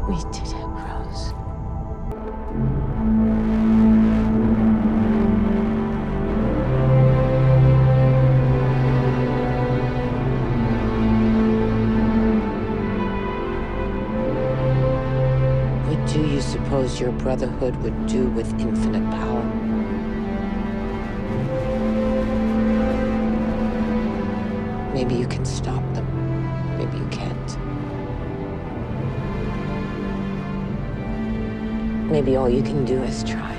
We did it, Rose. What do you suppose your brotherhood would do with infinite power? Maybe you can stop them. Maybe you can't. Maybe all you can do is try.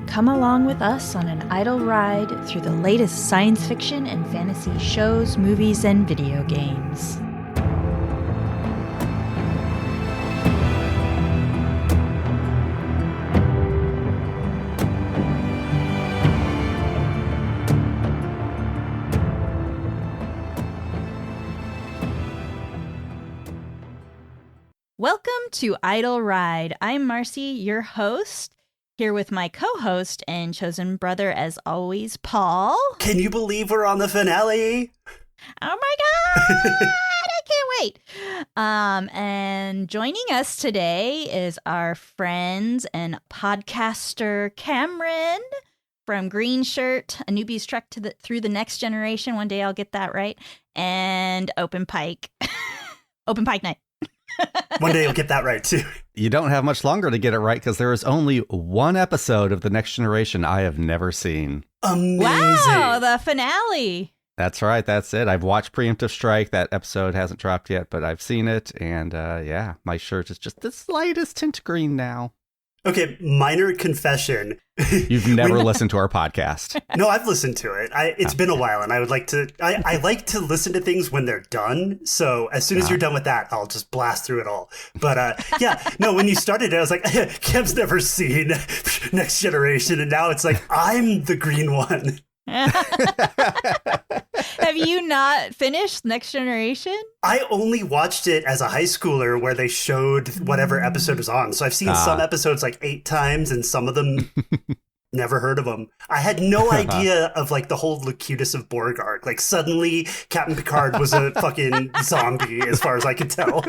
Come along with us on an idle ride through the latest science fiction and fantasy shows, movies, and video games. Welcome to Idle Ride. I'm Marcy, your host. Here with my co-host and chosen brother, as always, Paul. Can you believe we're on the finale? Oh my God! I can't wait. And joining us today is our friend and podcaster Cameron from Green Shirt, a Newbies Trek through the Next Generation. One day I'll get that right. And Open Pike. Open Pike Night. One day you'll get that right, too. You don't have much longer to get it right because there is only one episode of The Next Generation I have never seen. Amazing. Wow, the finale. That's right. That's it. I've watched Preemptive Strike. That episode hasn't dropped yet, but I've seen it. And yeah, my shirt is just the slightest tint green now. Okay, minor confession. You've never listened to our podcast. No, I've listened to it. It's been a while, and I would like to. I like to listen to things when they're done. So as soon as you're done with that, I'll just blast through it all. But yeah, no. When you started it, I was like, Kev's never seen Next Generation, and now it's like I'm the green one. Have you not finished Next Generation? I only watched it as a high schooler where they showed whatever episode was on. So I've seen some episodes like 8 times and some of them never heard of them. I had no idea of like the whole Locutus of Borg arc. Like suddenly Captain Picard was a fucking zombie as far as I could tell.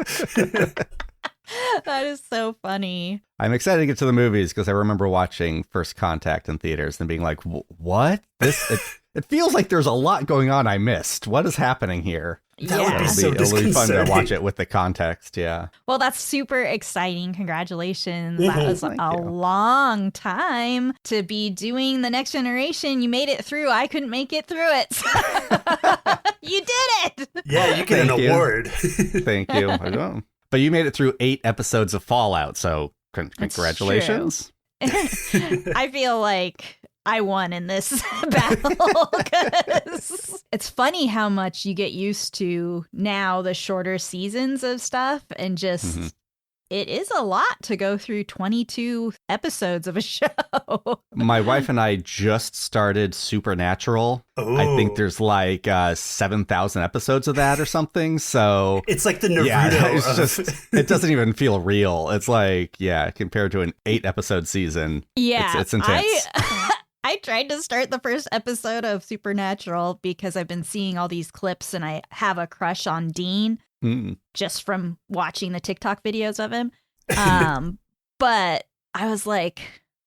That is so funny. I'm excited to get to the movies because I remember watching First Contact in theaters and being like, what? It feels like there's a lot going on I missed. What is happening here? That would be so disconcerting. It'll be fun to watch it with the context, yeah. Well, that's super exciting. Congratulations. That was a long time to be doing The Next Generation. You made it through. I couldn't make it through it. You did it. Yeah, you get an award. Thank you. I don't. But you made it through 8 episodes of Fallout, so congratulations. I feel like I won in this battle. 'Cause it's funny how much you get used to now the shorter seasons of stuff and just it is a lot to go through 22 episodes of a show. My wife and I just started Supernatural. Ooh. I think there's like 7,000 episodes of that or something. So it's like the Naruto. It doesn't even feel real. It's like, yeah, compared to an 8-episode season. Yeah, it's intense. I tried to start the first episode of Supernatural because I've been seeing all these clips and I have a crush on Dean just from watching the TikTok videos of him. But I was like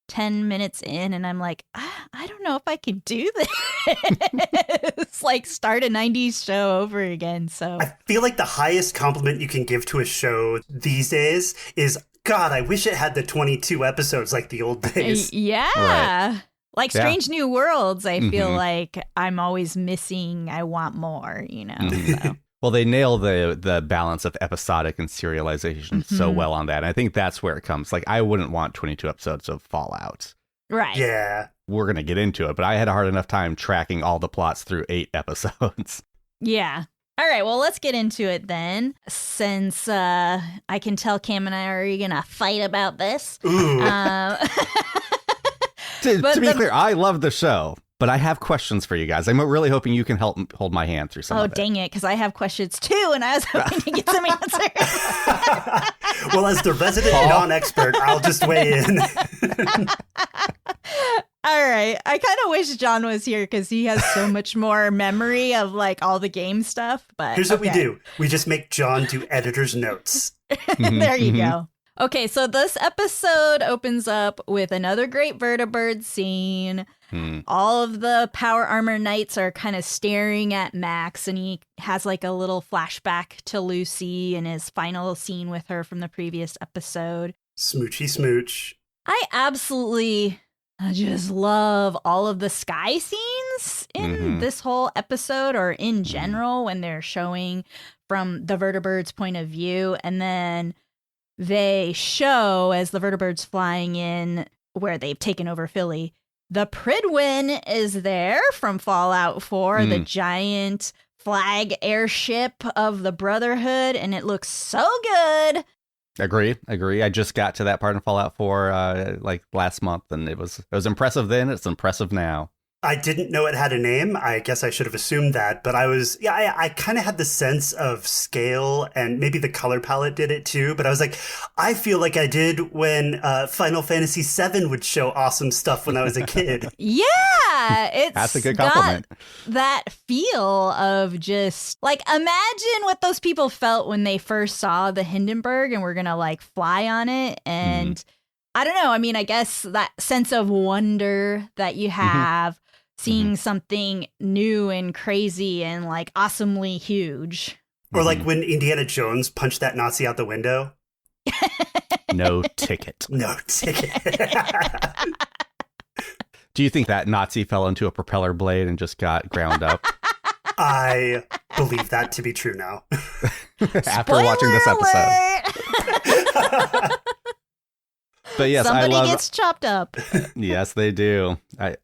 10 minutes in and I'm like, I don't know if I can do this. It's like start a 90s show over again. So I feel like the highest compliment you can give to a show these days is, God, I wish it had the 22 episodes like the old days. Yeah. Right. Like Strange New Worlds, I feel like I'm always missing. I want more, you know. So. Well, they nail the balance of episodic and serialization so well on that. And I think that's where it comes. Like, I wouldn't want 22 episodes of Fallout. Right. Yeah. We're going to get into it, but I had a hard enough time tracking all the plots through 8 episodes. Yeah. All right, well, let's get into it then, since I can tell Cam and I are already going to fight about this. To be clear, I love the show. But I have questions for you guys. I'm really hoping you can help hold my hand through some of it. Oh, dang it, because I have questions too, and I was hoping to get some answers. Well, as the resident non-expert, I'll just weigh in. All right. I kind of wish John was here because he has so much more memory of like all the game stuff. But here's what we do. We just make John do editor's notes. There you go. Okay, so this episode opens up with another great vertibird scene. All of the power armor knights are kind of staring at Max, and he has like a little flashback to Lucy and his final scene with her from the previous episode. Smoochy smooch. I absolutely just love all of the sky scenes in this whole episode, or in general when they're showing from the vertibird's point of view. And then they show, as the vertibird's flying in where they've taken over Philly, the Pridwin is there from Fallout 4, the giant flag airship of the Brotherhood, and it looks so good. Agree. I just got to that part in Fallout 4 like last month, and it was impressive then. It's impressive now. I didn't know it had a name. I guess I should have assumed that, but I kind of had the sense of scale, and maybe the color palette did it too. But I was like, I feel like I did when Final Fantasy VII would show awesome stuff when I was a kid. Yeah, it's that's a good compliment. That feel of just like, imagine what those people felt when they first saw the Hindenburg and were gonna like fly on it, and I don't know. I mean, I guess that sense of wonder that you have. Seeing something new and crazy and like awesomely huge. Or like when Indiana Jones punched that Nazi out the window. No ticket. No ticket. Do you think that Nazi fell into a propeller blade and just got ground up? I believe that to be true now. After watching this episode. But yes, somebody I love, gets chopped up. Yes, they do. I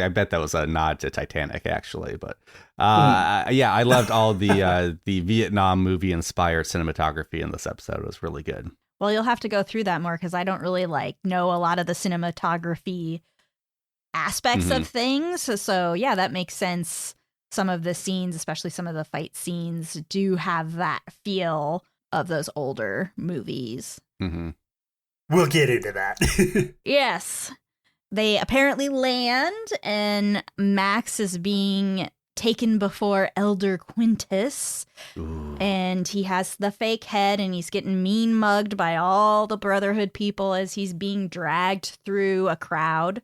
bet that was a nod to Titanic, actually. But yeah, I loved all the Vietnam movie inspired cinematography in this episode. It was really good. Well, you'll have to go through that more because I don't really know a lot of the cinematography aspects of things. So yeah, that makes sense. Some of the scenes, especially some of the fight scenes, do have that feel of those older movies. We'll get into that. Yes. They apparently land, and Max is being taken before Elder Quintus. Ooh. And he has the fake head, and he's getting mean mugged by all the Brotherhood people as he's being dragged through a crowd.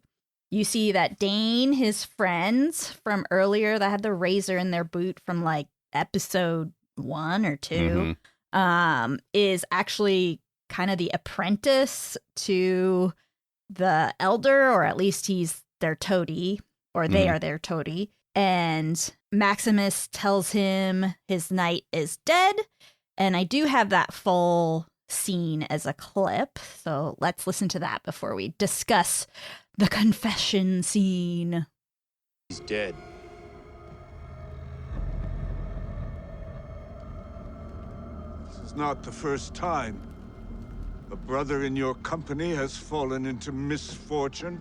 You see that Dane, his friends from earlier that had the razor in their boot from like episode 1 or 2, is actually kind of the apprentice to the elder, or at least he's their toady, or they are their toady. And Maximus tells him his knight is dead. And I do have that full scene as a clip, so let's listen to that before we discuss the confession scene. He's dead. This is not the first time a brother in your company has fallen into misfortune.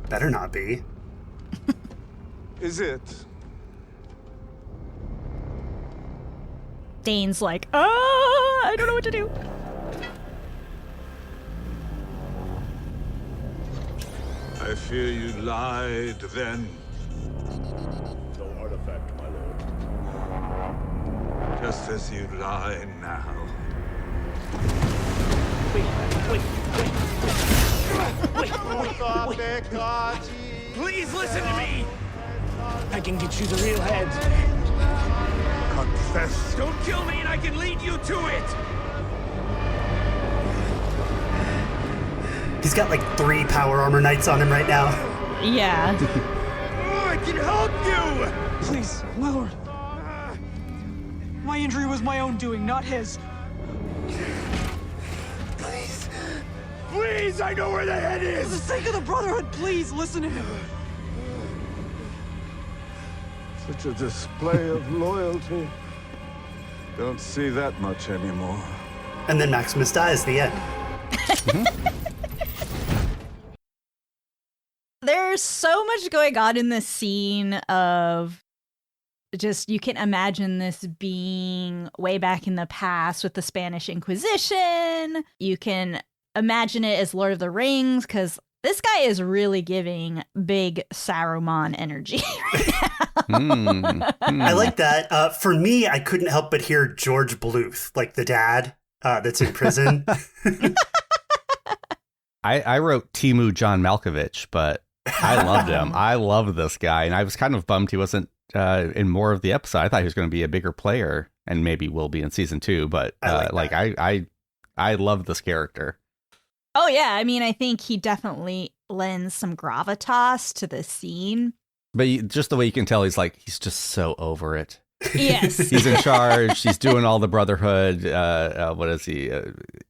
Better not be. Is it? Dane's like, I don't know what to do. I fear you lied then. No artifact, my lord. Just as you lie now. Wait. Please listen to me! I can get you the real head. Confess. Don't kill me and I can lead you to it! He's got like 3 power armor knights on him right now. Yeah. I can help you! Please, my lord. My injury was my own doing, not his. Please, I know where the head For the is! sake of the Brotherhood, please listen to him. Such a display of loyalty. Don't see that much anymore. And then Maximus dies, the end. There's so much going on in this scene of just, you can imagine this being way back in the past with the Spanish Inquisition. You can imagine it as Lord of the Rings, because this guy is really giving big Saruman energy right now. I like that. For me, I couldn't help but hear George Bluth, like the dad that's in prison. I wrote Timu John Malkovich, but I loved him. I love this guy, and I was kind of bummed he wasn't in more of the episode. I thought he was going to be a bigger player, and maybe will be in season 2. But I love this character. Oh, yeah. I mean, I think he definitely lends some gravitas to the scene. But just the way you can tell, he's just so over it. Yes. He's in charge. He's doing all the Brotherhood, what is he,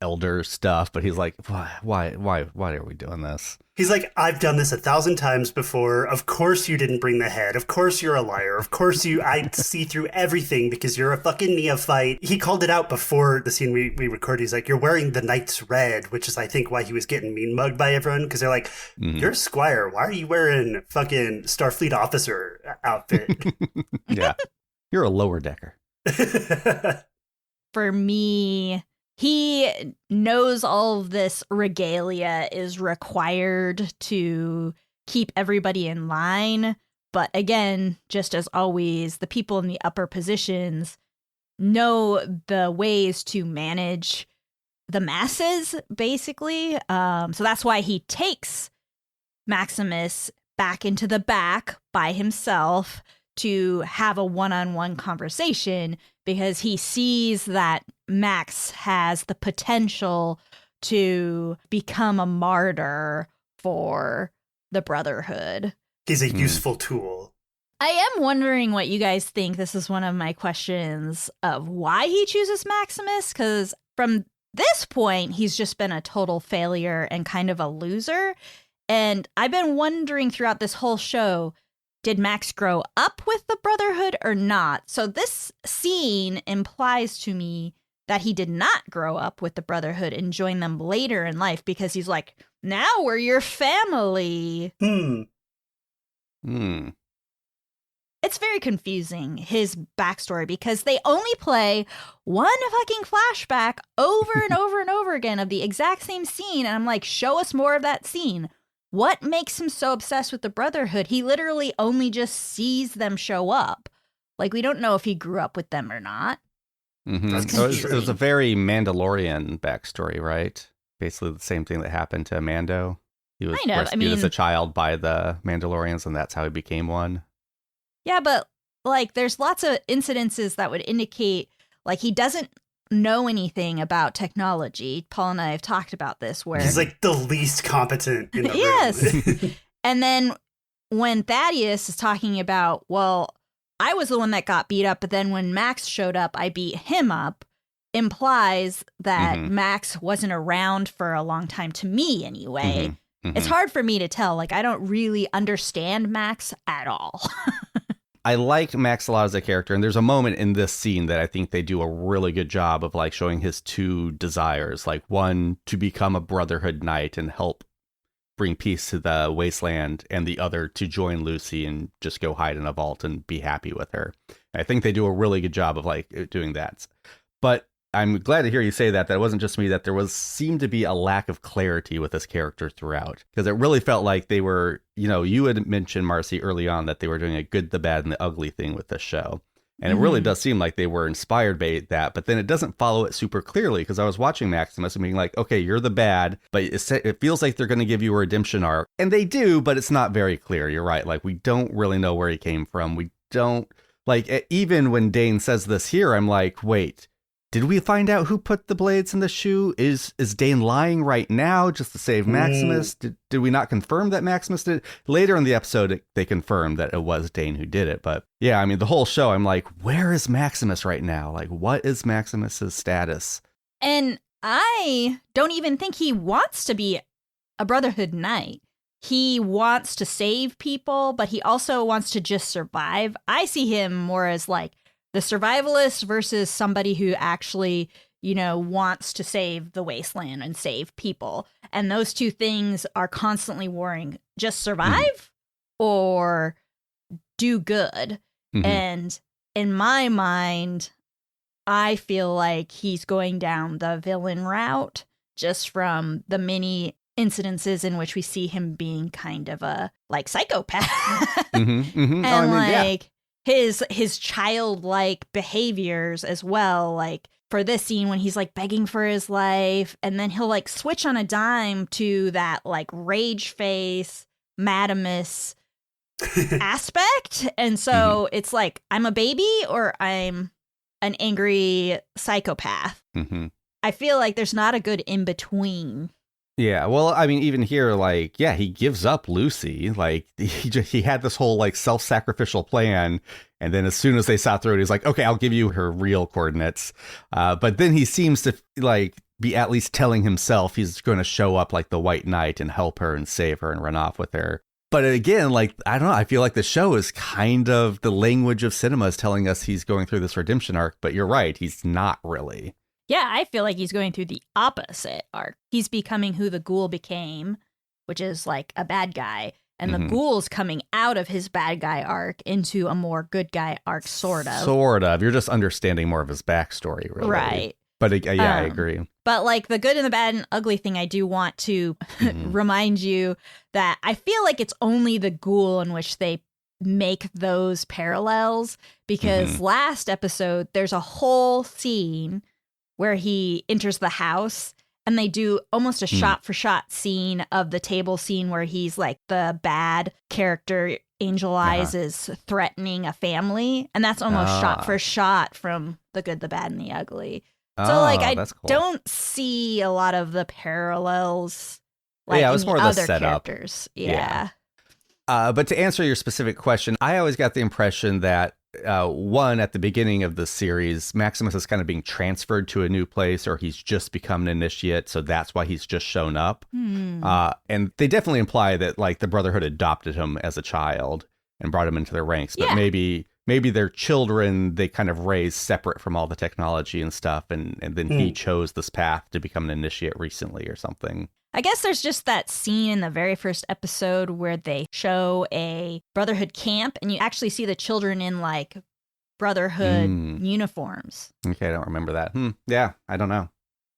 elder stuff. But he's like, why are we doing this? He's like, I've done this 1,000 times before. Of course you didn't bring the head. Of course you're a liar. Of course I see through everything because you're a fucking neophyte. He called it out before the scene we recorded. He's like, you're wearing the Knight's red, which is, I think, why he was getting mean mugged by everyone. Because they're like, you're a squire. Why are you wearing fucking Starfleet officer outfit? Yeah. You're a lower decker. For me, he knows all of this regalia is required to keep everybody in line. But again, just as always, the people in the upper positions know the ways to manage the masses, basically. So that's why he takes Maximus back into the back by himself to have a one-on-one conversation, because he sees that Max has the potential to become a martyr for the Brotherhood. He's a useful tool. I am wondering what you guys think. This is one of my questions of why he chooses Maximus, because from this point, he's just been a total failure and kind of a loser. And I've been wondering throughout this whole show, did Max grow up with the Brotherhood or not? So this scene implies to me that he did not grow up with the Brotherhood and join them later in life, because he's like, now we're your family. It's very confusing, his backstory, because they only play one fucking flashback over and over and over again of the exact same scene. And I'm like, show us more of that scene. What makes him so obsessed with the Brotherhood? He literally only just sees them show up. Like, we don't know if he grew up with them or not. So it was a very Mandalorian backstory, right? Basically the same thing that happened to Mando. He was rescued as a child by the Mandalorians, and that's how he became one. Yeah, but like, there's lots of incidences that would indicate like he doesn't know anything about technology. Paul and I have talked about this, where he's like the least competent in the room. And then when Thaddeus is talking about, well, I was the one that got beat up, but then when Max showed up, I beat him up, implies that Max wasn't around for a long time, to me anyway. It's hard for me to tell. Like, I don't really understand Max at all. I like Max a lot as a character, and there's a moment in this scene that I think they do a really good job of like showing his two desires, like one to become a Brotherhood knight and help bring peace to the wasteland, and the other to join Lucy and just go hide in a vault and be happy with her. I think they do a really good job of like doing that. But I'm glad to hear you say that it wasn't just me, that there seemed to be a lack of clarity with this character throughout, because it really felt like they were, you had mentioned, Marcy, early on that they were doing a good, the bad, and the ugly thing with this show. And it really does seem like they were inspired by that, but then it doesn't follow it super clearly, because I was watching Maximus and being like, okay, you're the bad, but it feels like they're going to give you a redemption arc. And they do, but it's not very clear. You're right. Like, we don't really know where he came from. We don't, like, even when Dane says this here, I'm like, wait, did we find out who put the blades in the shoe? Is Dane lying right now just to save Maximus? Did we not confirm that Maximus did it? Later in the episode, they confirmed that it was Dane who did it. But yeah, I mean, the whole show, I'm like, where is Maximus right now? Like, what is Maximus's status? And I don't even think he wants to be a Brotherhood knight. He wants to save people, but he also wants to just survive. I see him more as like the survivalist versus somebody who actually, wants to save the wasteland and save people. And those two things are constantly warring. Just survive or do good. And in my mind, I feel like he's going down the villain route just from the many incidences in which we see him being kind of a like psychopath. And his childlike behaviors as well. Like for this scene when he's like begging for his life, and then he'll like switch on a dime to that like rage face, Madamus aspect. And so it's like, I'm a baby or I'm an angry psychopath. I feel like there's not a good in between. Yeah, well, I mean, even here, like, yeah, he gives up Lucy. Like, he had this whole, like, self-sacrificial plan, and then as soon as they saw through it, he's like, okay, I'll give you her real coordinates. But then he seems to, like, be at least telling himself he's going to show up like the White Knight and help her and save her and run off with her. But again, like, I don't know, I feel like the show is kind of the language of cinema is telling us he's going through this redemption arc, but you're right, he's not really. Yeah, I feel like he's going through the opposite arc. He's becoming who the ghoul became, which is like a bad guy. And the ghoul's coming out of his bad guy arc into a more good guy arc, sort of. Sort of. You're just understanding more of his backstory, really. Right. But yeah, I agree. But like the good and the bad and ugly thing, I do want to remind you that I feel like it's only the ghoul in which they make those parallels. Because last episode, there's a whole scene where he enters the house and they do almost a shot for shot scene of the table scene where he's like the bad character, Angel Eyes is threatening a family. And that's almost shot for shot from the good, the bad, and the ugly. So like I don't see a lot of the parallels like it was in more the the other setup. characters. Yeah. But to answer your specific question, I always got the impression that one, at the beginning of the series, Maximus is kind of being transferred to a new place, or he's just become an initiate, so that's why he's just shown up. And they definitely imply that like the Brotherhood adopted him as a child and brought him into their ranks, but maybe their children they kind of raised separate from all the technology and stuff, and then he chose this path to become an initiate recently or something. I guess there's just that scene in the very first episode where they show a Brotherhood camp and you actually see the children in like Brotherhood uniforms. Okay, I don't remember that. Yeah, I don't know.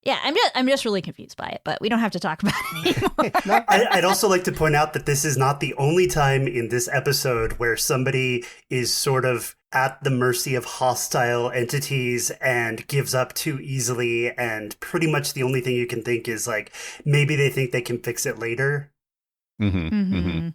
Yeah, I'm just really confused by it, but we don't have to talk about it anymore. I'd also like to point out that this is not the only time in this episode where somebody is sort of at the mercy of hostile entities and gives up too easily, and pretty much the only thing you can think is like maybe they think they can fix it later. We'll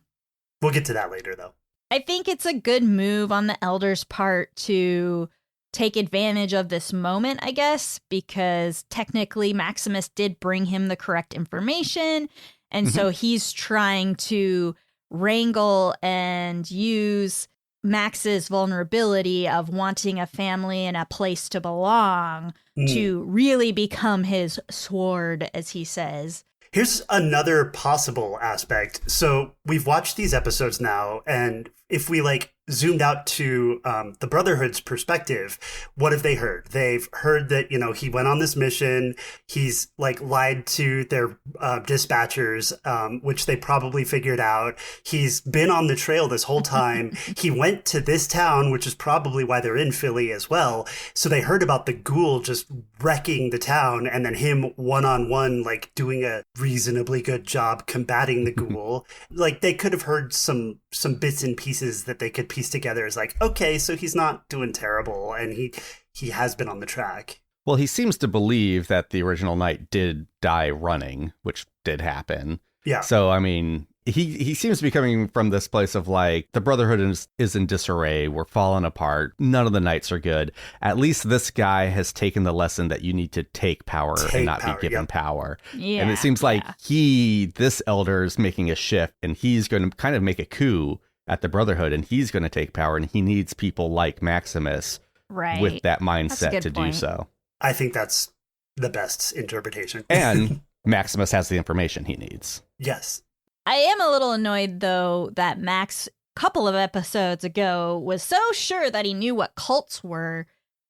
get to that later though. I think it's a good move on the Elders' part to take advantage of this moment, I guess, because technically Maximus did bring him the correct information. And so he's trying to wrangle and use Max's vulnerability of wanting a family and a place to belong to really become his sword, as he says. Here's another possible aspect. So we've watched these episodes now, and if we like zoomed out to the Brotherhood's perspective, what have they heard? They've heard that, you know, he went on this mission. He's like lied to their dispatchers, which they probably figured out. He's been on the trail this whole time. He went to this town, which is probably why they're in Philly as well. So they heard about the ghoul just wrecking the town, and then him one-on-one, like doing a reasonably good job combating the ghoul. Like they could have heard some bits and pieces that they could piece together as like, okay, so he's not doing terrible, and he has been on the track. Well, he seems to believe that the original knight did die running, which did happen. Yeah. So, I mean, he seems to be coming from this place of like, the Brotherhood is in disarray. We're falling apart. None of the knights are good. At least this guy has taken the lesson that you need to take power and not be given power. Yeah, and it seems like this elder is making a shift, and he's going to kind of make a coup at the Brotherhood, and he's going to take power, and he needs people like Maximus with that mindset to do so. I think that's the best interpretation. And Maximus has the information he needs. Yes. I am a little annoyed, though, that Max, a couple of episodes ago, was so sure that he knew what cults were,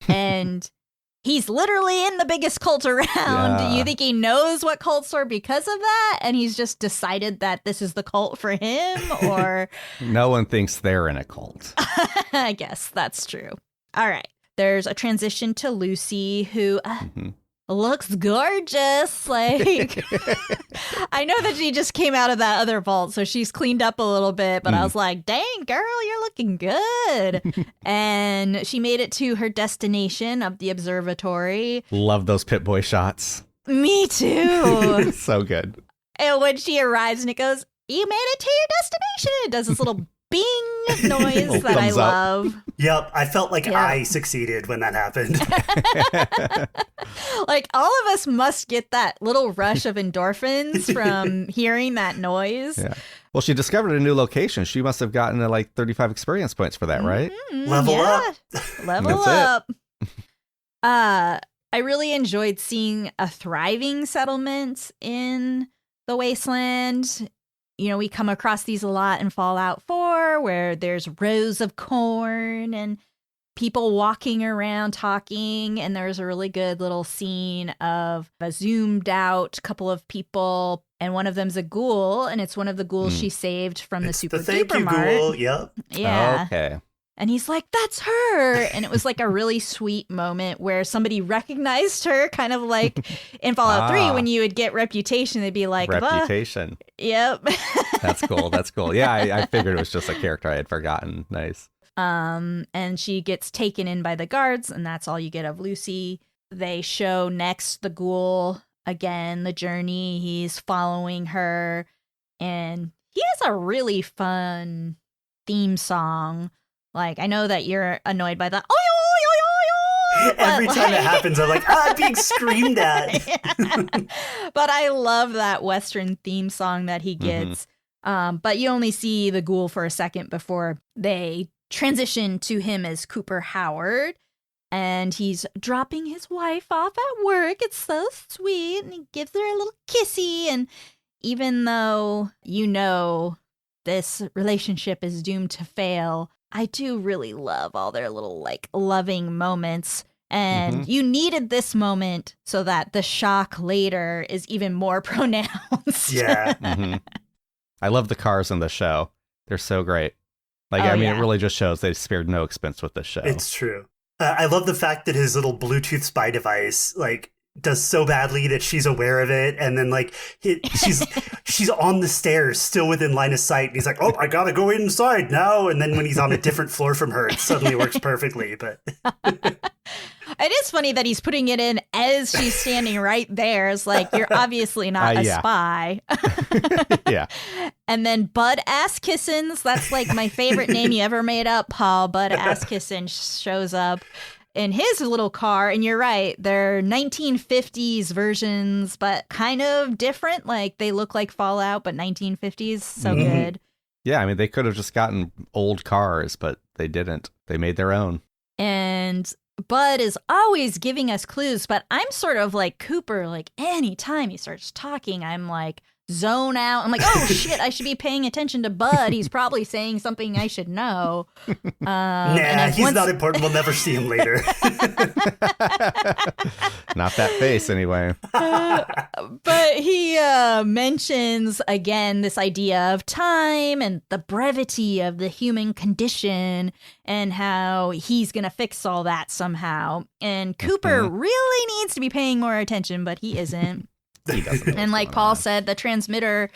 and he's literally in the biggest cult around. Yeah. You think he knows what cults are because of that? And he's just decided that this is the cult for him? Or No one thinks they're in a cult. I guess that's true. All right. There's a transition to Lucy, who looks gorgeous. Like, I know that she just came out of that other vault, so she's cleaned up a little bit, but I was like, dang, girl, you're looking good. And she made it to her destination of the observatory. Love those Pit Boy shots. Me too. So good. And when she arrives and it goes, you made it to your destination, it does this little bing noise that I thumbs up. love. Yep, I felt like I succeeded when that happened. Like, all of us must get that little rush of endorphins from hearing that noise. Yeah. Well, she discovered a new location. She must have gotten like 35 experience points for that, right? Level up. Level That's up. I really enjoyed seeing a thriving settlement in the wasteland. You know, we come across these a lot in Fallout 4, where there's rows of corn and people walking around talking. And there's a really good little scene of a zoomed out couple of people. And one of them's a ghoul, and it's one of the ghouls she saved from It's the Super the thank Duper you Mart. ghoul. Yep. Yeah. Okay. And he's like, that's her. And it was like a really sweet moment where somebody recognized her, kind of like in Fallout 3 when you would get Reputation, they'd be like, Reputation. Yep. That's cool. That's cool. Yeah, I figured it was just a character I had forgotten. Nice. And she gets taken in by the guards, and that's all you get of Lucy. They show next the ghoul again, the journey. He's following her, and he has a really fun theme song. Like, I know that you're annoyed by the Every time it happens, I'm like, I'm being screamed at. Yeah. But I love that Western theme song that he gets. But you only see the ghoul for a second before they transition to him as Cooper Howard. And he's dropping his wife off at work. It's so sweet. And he gives her a little kissy. And even though you know this relationship is doomed to fail, I do really love all their little, like, loving moments. And you needed this moment so that the shock later is even more pronounced. Yeah. I love the cars in the show. They're so great. Like, it really just shows they spared no expense with this show. It's true. I love the fact that his little Bluetooth spy device, like, does so badly that she's aware of it, and then like she's on the stairs still within line of sight, and he's like, oh, I gotta go inside now, and then when he's on a different floor from her, it suddenly works perfectly. But it is funny that he's putting it in as she's standing right there. It's like, you're obviously not a spy. Yeah. And then Bud Asskissons, that's like my favorite name you ever made up, Paul. Bud Asskisson shows up in his little car, and you're right, they're 1950s versions, but kind of different. Like, they look like Fallout, but 1950s. So good. Yeah, I mean, they could have just gotten old cars, but they didn't. They made their own. And Bud is always giving us clues, but I'm sort of like Cooper. Like, anytime he starts talking, I'm like, zone out. I'm like, oh shit, I should be paying attention to Bud. He's probably saying something I should know. Nah, he's not important. We'll never see him later. Not that face, anyway. But he mentions again this idea of time and the brevity of the human condition and how he's going to fix all that somehow. And Cooper really needs to be paying more attention, but he isn't. He doesn't know And what's like going Paul on. said, the transmitter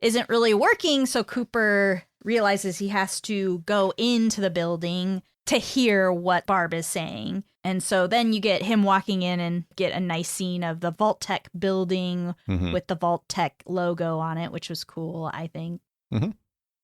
isn't really working, so Cooper realizes he has to go into the building to hear what Barb is saying. And so then you get him walking in and get a nice scene of the Vault Tech building with the Vault Tech logo on it, which was cool, I think.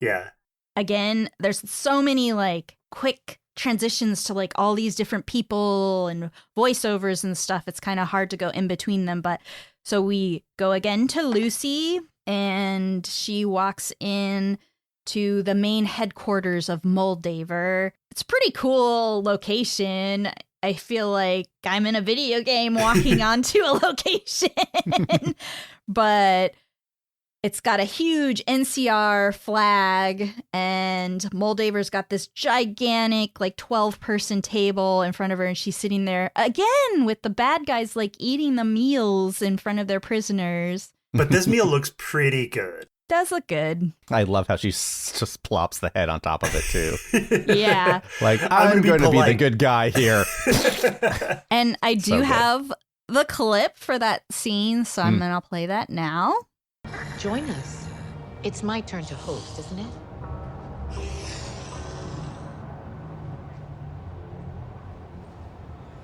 Yeah. Again, there's so many like quick transitions to like all these different people and voiceovers and stuff. It's kind of hard to go in between them. But so we go again to Lucy, and she walks in to the main headquarters of Moldaver. It's a pretty cool location. I feel like I'm in a video game walking onto a location. But It's got a huge NCR flag, and Moldaver's got this gigantic, like 12-person table in front of her, and she's sitting there again with the bad guys like eating the meals in front of their prisoners. But this meal looks pretty good. Does look good. I love how she just plops the head on top of it too. Yeah. Like, I'm going to be the good guy here. And I do So good. have the clip for that scene, so I'm going to play that now. Join us. It's my turn to host, isn't it?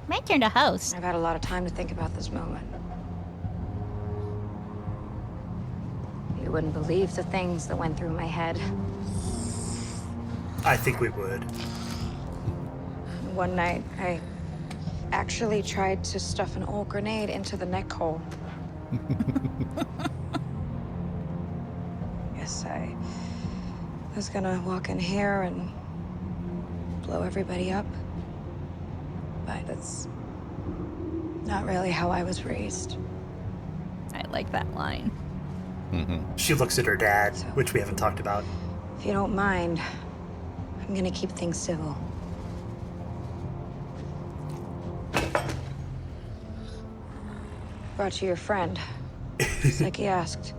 My turn to host. I've had a lot of time to think about this moment. You wouldn't believe the things that went through my head. I think we would. One night, I actually tried to stuff an old grenade into the neck hole. Yes, I was gonna walk in here and blow everybody up. But that's not really how I was raised. I like that line. She looks at her dad, which we haven't talked about. If you don't mind, I'm gonna keep things civil. Brought you your friend, just like he asked.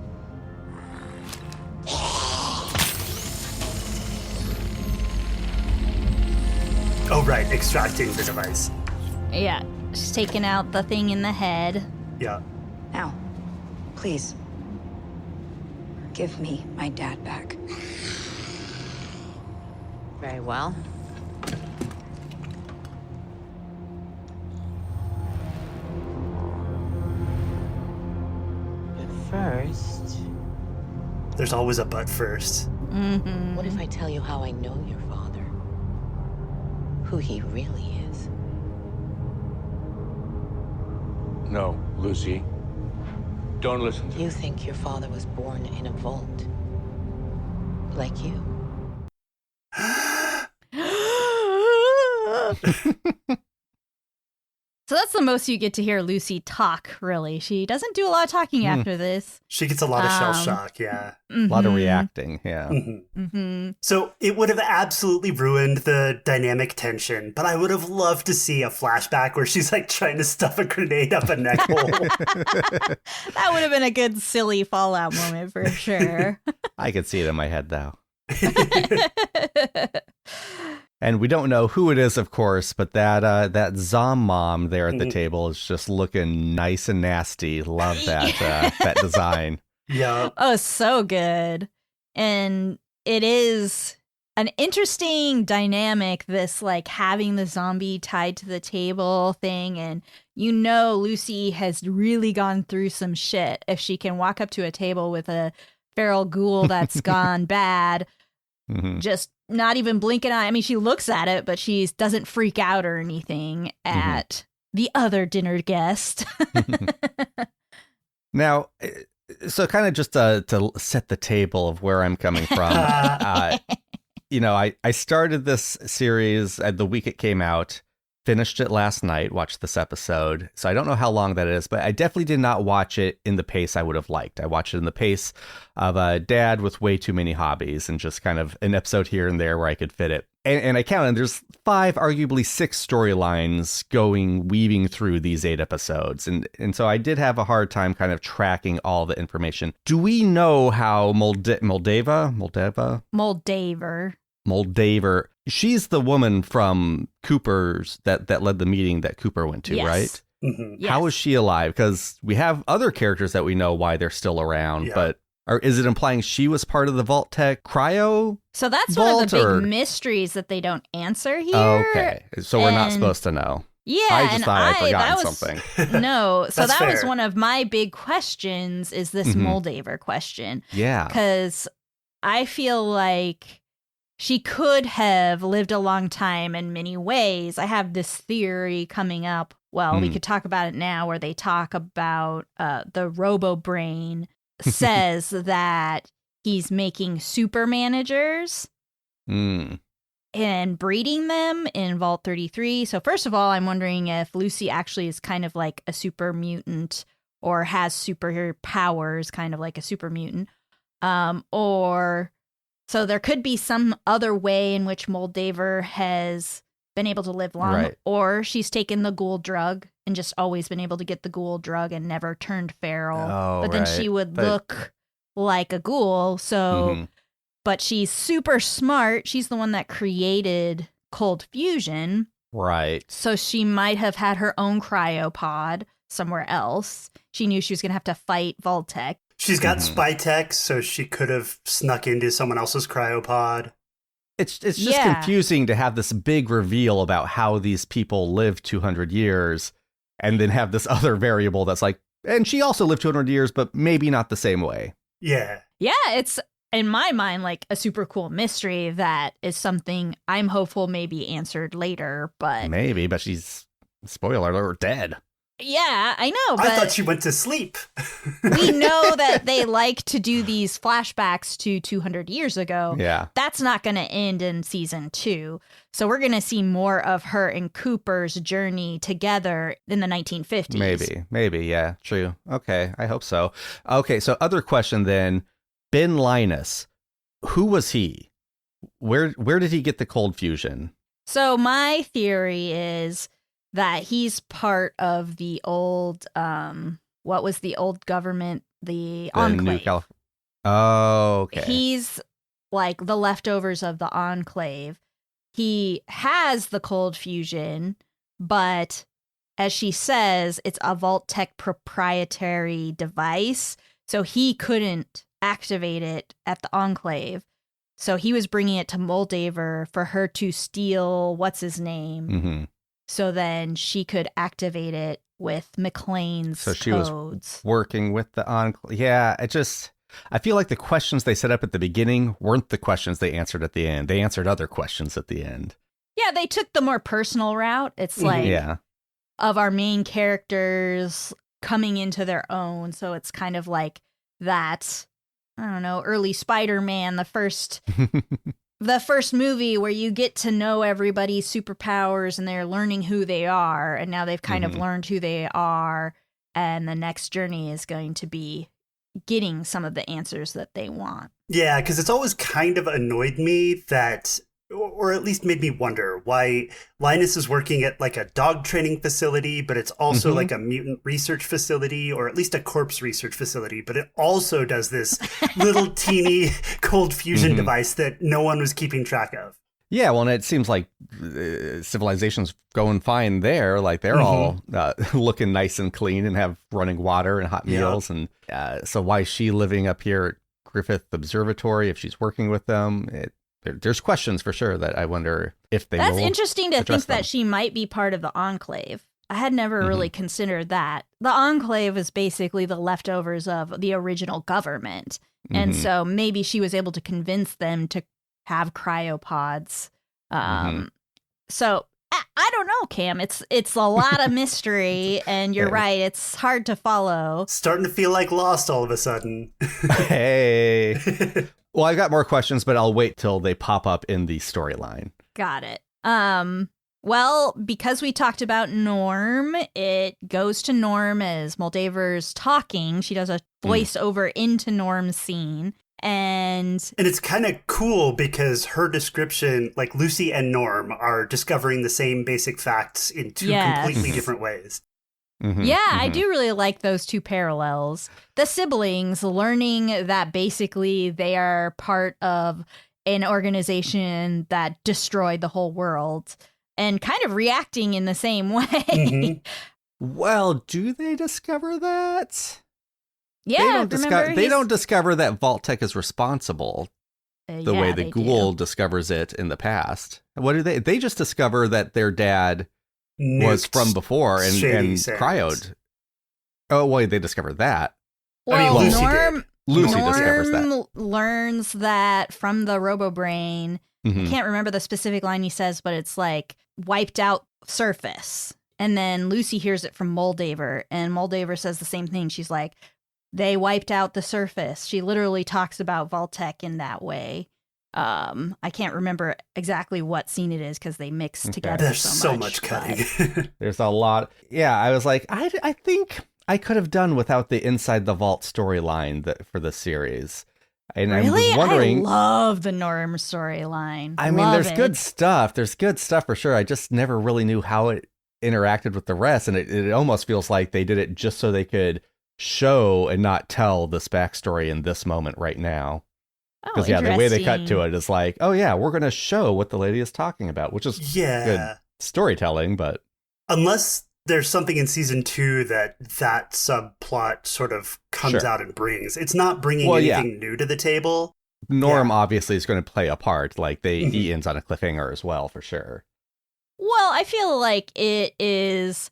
Oh, right, extracting the device. Yeah, she's taking out the thing in the head. Yeah. Now, please, give me my dad back. Very well. But first, There's always a but first. what if I tell you how I know your father? Who he really is? No, Lucy. Don't listen to You think your father was born in a vault? Like you? So that's the most you get to hear Lucy talk, really. She doesn't do a lot of talking after this. She gets a lot of shell shock, yeah. A lot of reacting, yeah. So it would have absolutely ruined the dynamic tension, but I would have loved to see a flashback where she's like trying to stuff a grenade up a neck hole. That would have been a good, silly Fallout moment for sure. I could see it in my head, though. And we don't know who it is, of course, but that Zom mom there at the table is just looking nice and nasty. Love that that design. Yeah. Oh, so good. And it is an interesting dynamic, this like having the zombie tied to the table thing. And you know Lucy has really gone through some shit if she can walk up to a table with a feral ghoul that's gone bad. Just not even blink an eye. I mean, she looks at it, but she doesn't freak out or anything at the other dinner guest. Now, so kind of just to set the table of where I'm coming from, you know, I started this series at the week it came out, finished it last night, watched this episode. So I don't know how long that is, but I definitely did not watch it in the pace I would have liked. I watched it in the pace of a dad with way too many hobbies and just kind of an episode here and there where I could fit it. And I counted, there's 5, arguably 6 storylines weaving through these 8 episodes. And so I did have a hard time kind of tracking all the information. Do we know how Moldaver, she's the woman from Cooper's that led the meeting that Cooper went to, Yes. right? Yes. How is she alive? Because we have other characters that we know why they're still around, Yeah. but is it implying she was part of the Vault Tech cryo? So that's one of the Vault, or- big mysteries that they don't answer here. Okay, so we're not And- supposed to know. Yeah, I just and thought I'd forgotten that was, something. No, so That's that was fair. one of my big questions is this Moldaver question. Yeah. Because I feel like she could have lived a long time in many ways. I have this theory coming up. Well, we could talk about it now where they talk about the robo brain says that he's making super managers and breeding them in Vault 33. So first of all, I'm wondering if Lucy actually is kind of like a super mutant or has super powers, kind of like a super mutant. Or so there could be some other way in which Moldaver has been able to live long, Right. or she's taken the ghoul drug and just always been able to get the ghoul drug and never turned feral. Oh, but then right. she would But- look like a ghoul. So, Mhm. but she's super smart. She's the one that created cold fusion. Right. So she might have had her own cryopod somewhere else. She knew she was going to have to fight Vault-Tec. She's got spy tech, so she could have snuck into someone else's cryopod. It's just Yeah. confusing to have this big reveal about how these people lived 200 years and then have this other variable that's like, and she also lived 200 years, but maybe not the same way. Yeah. Yeah, it's in my mind like a super cool mystery that is something I'm hopeful may be answered later. But Maybe, but she's, spoiler alert, dead. yeah, I know. But I thought she went to sleep. we know that they like to do these flashbacks to 200 years ago. Yeah. That's not going to end in season 2. So we're going to see more of her and Cooper's journey together in the 1950s. Maybe. Yeah, true. Okay, I hope so. Okay, so other question then. Ben Linus, who was he? Where did he get the cold fusion? So my theory is that he's part of the old, what was the old government? The Enclave. Oh, okay. He's like the leftovers of the Enclave. He has the cold fusion, but as she says, it's a Vault-Tec proprietary device. So he couldn't activate it at the Enclave. So he was bringing it to Moldaver for her to steal what's his name. Mm-hmm. So then she could activate it with McLean's So she codes. was working with the Enclave. Yeah, I feel like the questions they set up at the beginning weren't the questions they answered at the end. They answered other questions at the end. Yeah, they took the more personal route. It's like Yeah. of our main characters coming into their own. So it's kind of like that, I don't know, early Spider-Man, the first movie where you get to know everybody's superpowers and they're learning who they are. And now they've kind of learned who they are. And the next journey is going to be getting some of the answers that they want. Yeah, because it's always kind of annoyed me that, or at least made me wonder why Linus is working at like a dog training facility, but it's also like a mutant research facility, or at least a corpse research facility. But it also does this little teeny cold fusion device that no one was keeping track of. Yeah, well, and it seems like civilization's going fine there. Like they're all looking nice and clean and have running water and hot meals. And so why is she living up here at Griffith Observatory if she's working with them? There's questions for sure that I wonder if they That's will interesting to address think that them. she might be part of the Enclave. I had never really considered that. The Enclave is basically the leftovers of the original government. And so maybe she was able to convince them to have cryopods. So I don't know, Cam. It's a lot of mystery, and you're right. It's hard to follow. Starting to feel like Lost all of a sudden. Hey. Well, I got more questions, but I'll wait till they pop up in the storyline. Got it. Well, because we talked about Norm, it goes to Norm as Moldaver's talking. She does a voiceover into Norm's scene. And it's kind of cool because her description, like Lucy and Norm, are discovering the same basic facts in two completely different ways. I do really like those two parallels. The siblings learning that basically they are part of an organization that destroyed the whole world and kind of reacting in the same way. Well, do they discover that? Yeah, they don't discover that Vault-Tec is responsible the way the ghoul discovers it in the past. What do they? They just discover that their dad was from before and cryoed. Oh, wait, they discovered that. Well, Lucy Lucy discovers that. Norm learns that from the robo brain. I can't remember the specific line he says, but it's like wiped out surface. And then Lucy hears it from Moldaver, and Moldaver says the same thing. She's like, they wiped out the surface. She literally talks about Vault-Tec in that way. I can't remember exactly what scene it is because they mix together. There's so much cutting. There's a lot. Yeah, I was like, I think I could have done without the Inside the Vault storyline for the series. And Really? I was wondering. I love the Norm storyline. I mean, Love there's it. good stuff. There's good stuff for sure. I just never really knew how it interacted with the rest. And it almost feels like they did it just so they could show and not tell this backstory in this moment right now. Because, the way they cut to it is like, oh, yeah, we're going to show what the lady is talking about, which is good storytelling. But unless there's something in season 2 that subplot sort of comes out and brings. It's not bringing anything new to the table. Norm obviously is going to play a part. Like, he ends on a cliffhanger as well, for sure. Well, I feel like it's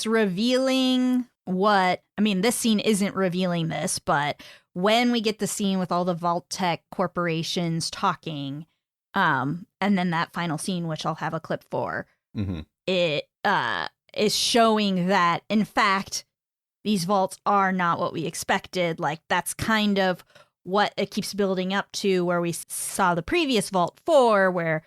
revealing this scene isn't revealing this, but when we get the scene with all the Vault Tech corporations talking, and then that final scene, which I'll have a clip for, it is showing that, in fact, these vaults are not what we expected. Like, that's kind of what it keeps building up to, where we saw the previous Vault 4, where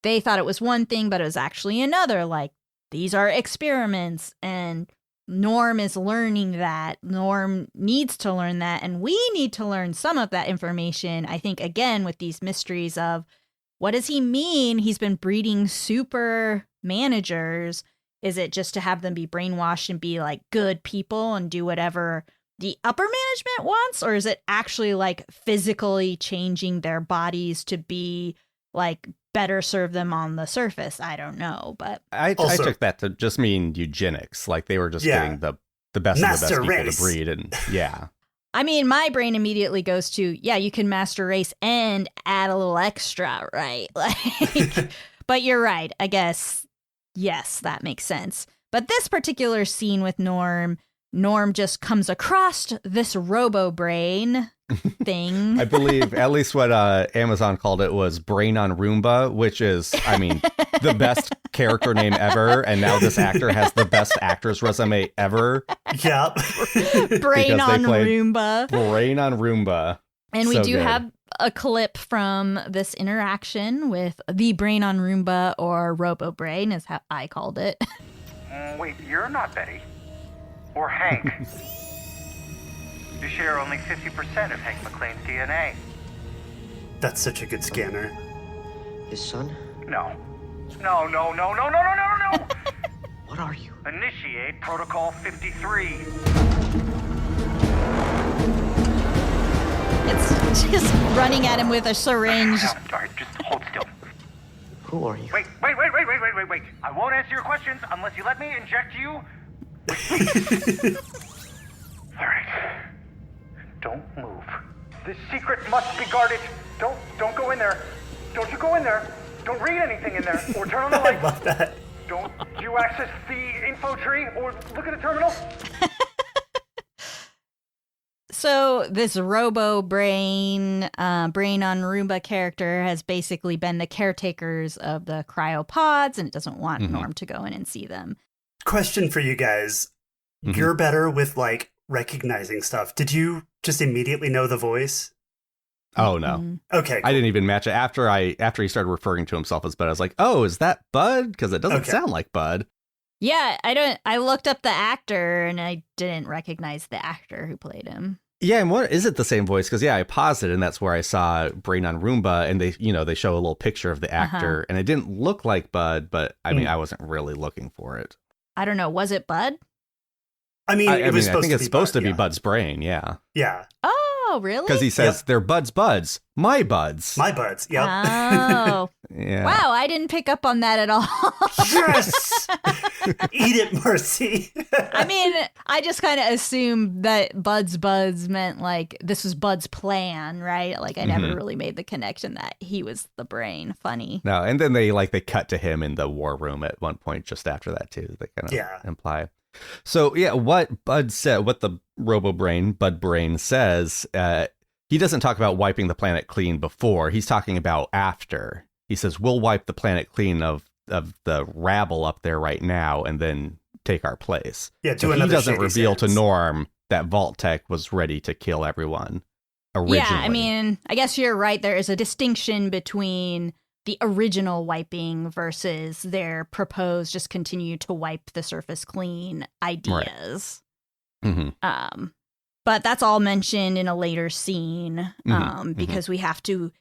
they thought it was one thing, but it was actually another. Like, these are experiments, and Norm is learning that. Norm needs to learn that, and we need to learn some of that information. I think, again, with these mysteries of what does he mean? He's been breeding super managers. Is it just to have them be brainwashed and be like good people and do whatever the upper management wants? Or is it actually like physically changing their bodies to be like better serve them on the surface? I don't know, but I took that to just mean eugenics. Like, they were just getting the best Master of the best race. people to breed. And I mean, my brain immediately goes to, you can master race and add a little extra, right? Like, but you're right. I guess, yes, that makes sense. But this particular scene with Norm just comes across this robo brain thing. I believe at least what Amazon called it was brain on Roomba, which is, I mean, the best character name ever. And now this actor has the best actor's resume ever. Yep. Brain on Roomba. Brain on Roomba. And we do have a clip from this interaction with the brain on Roomba, or robo brain is how I called it. Wait, you're not Betty. Or Hank. You share only 50% of Hank McClane's DNA. That's such a good scanner. His son? No. What are you? Initiate Protocol 53. It's just running at him with a syringe. All right, just hold still. Who are you? Wait. I won't answer your questions unless you let me inject you. All right. Don't move. This secret must be guarded. Don't go in there. Don't you go in there. Don't read anything in there. Or turn on the light. I love that. Don't you access the info tree or look at the terminal. So this robo brain, brain on Roomba character has basically been the caretakers of the cryopods, and it doesn't want Norm to go in and see them. Question for you guys. You're better with like recognizing stuff. Did you just immediately know the voice? Oh, no. Okay, cool. I didn't even match it. After he started referring to himself as Bud, I was like, oh, is that Bud? Because it doesn't sound like Bud. Yeah, I looked up the actor and I didn't recognize the actor who played him. Yeah, and what is it the same voice? Because I paused it and that's where I saw Brain on Roomba, and they show a little picture of the actor and it didn't look like Bud, but I mean, I wasn't really looking for it. I don't know. Was it Bud? I mean, I think it's supposed to be Bud's brain. Yeah. Yeah. Oh, really? Because he says they're Bud's buds. My buds. My buds. Yep. Oh. Yeah. Wow, I didn't pick up on that at all. Yes! Eat it, Marcy. I mean, I just kind of assumed that Bud's buds meant like this was Bud's plan, right? Like I never really made the connection that he was the brain. Funny. No, and then they cut to him in the war room at one point just after that too. They kind of imply. So yeah, what Bud said, what the robo brain, Bud brain says, he doesn't talk about wiping the planet clean before. He's talking about after. He says, we'll wipe the planet clean of the rabble up there right now and then take our place. Yeah, so he doesn't reveal to Norm that Vault Tech was ready to kill everyone originally. Yeah, I mean, I guess you're right. There is a distinction between the original wiping versus their proposed just continue to wipe the surface clean ideas. Right. But that's all mentioned in a later scene because we have to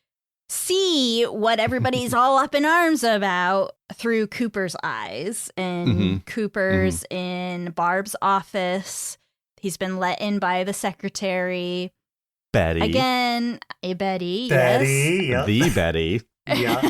see what everybody's all up in arms about through Cooper's eyes. And Cooper's in Barb's office. He's been let in by the secretary. Betty. Again, a Betty, Betty, yes. yep. The Betty. Yeah.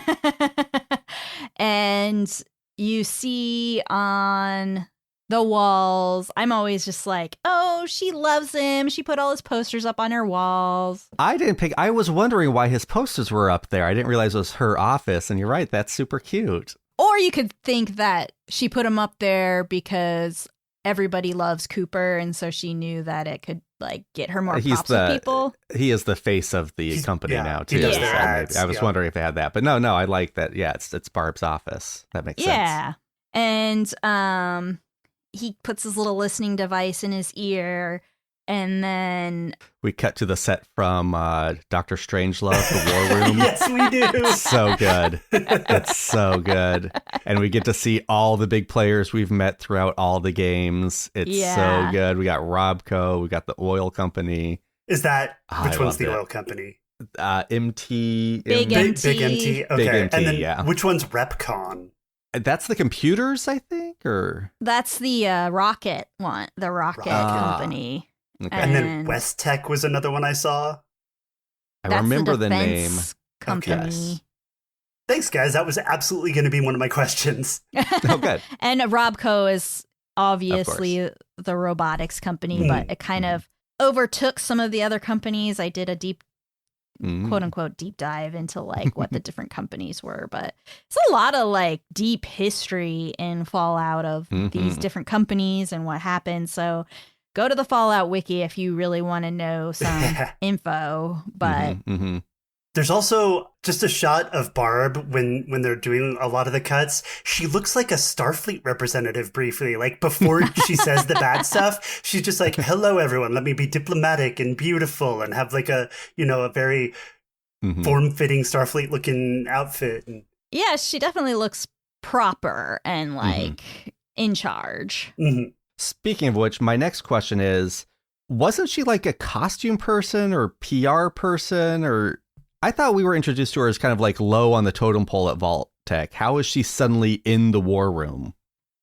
And you see on the walls, I'm always just like, oh, she loves him. She put all his posters up on her walls. I was wondering why his posters were up there. I didn't realize it was her office. And you're right. That's super cute. Or you could think that she put him up there because everybody loves Cooper. And so she knew that it could like get her more props with people. He is the face of the company now, too. He does So their ads, I was wondering if it had that. But no, I like that. Yeah, it's Barb's office. That makes sense. Yeah. And he puts his little listening device in his ear, and then We cut to the set from Doctor Strangelove, the War Room. Yes, we do. It's so good. It's so good. And we get to see all the big players we've met throughout all the games. It's so good. We got Robco. We got the oil company. Is that, which one's the loved it. oil company? MT. Big MT. Big MT. Okay. Big MT, and then yeah. which one's Repcon? That's the computers, I think, or that's the Rocket one, the Rocket company. Okay. And then West Tech was another one I saw. I remember the name. Company. Yes. Thanks, guys. That was absolutely going to be one of my questions. Oh, good. And Robco is obviously the robotics company, but it kind of overtook some of the other companies. I did a deep, quote unquote, deep dive into like what the different companies were, but it's a lot of like deep history in Fallout of these different companies and what happened. So go to the Fallout wiki if you really want to know some info. But there's also just a shot of Barb when they're doing a lot of the cuts. She looks like a Starfleet representative briefly. Like before she says the bad stuff, she's just like, hello, everyone. Let me be diplomatic and beautiful and have like a very form-fitting Starfleet looking outfit. And yeah, she definitely looks proper and like in charge. Speaking of which, my next question is, wasn't she like a costume person or PR person? Or I thought we were introduced to her as kind of like low on the totem pole at Vault Tech. How is she suddenly in the war room?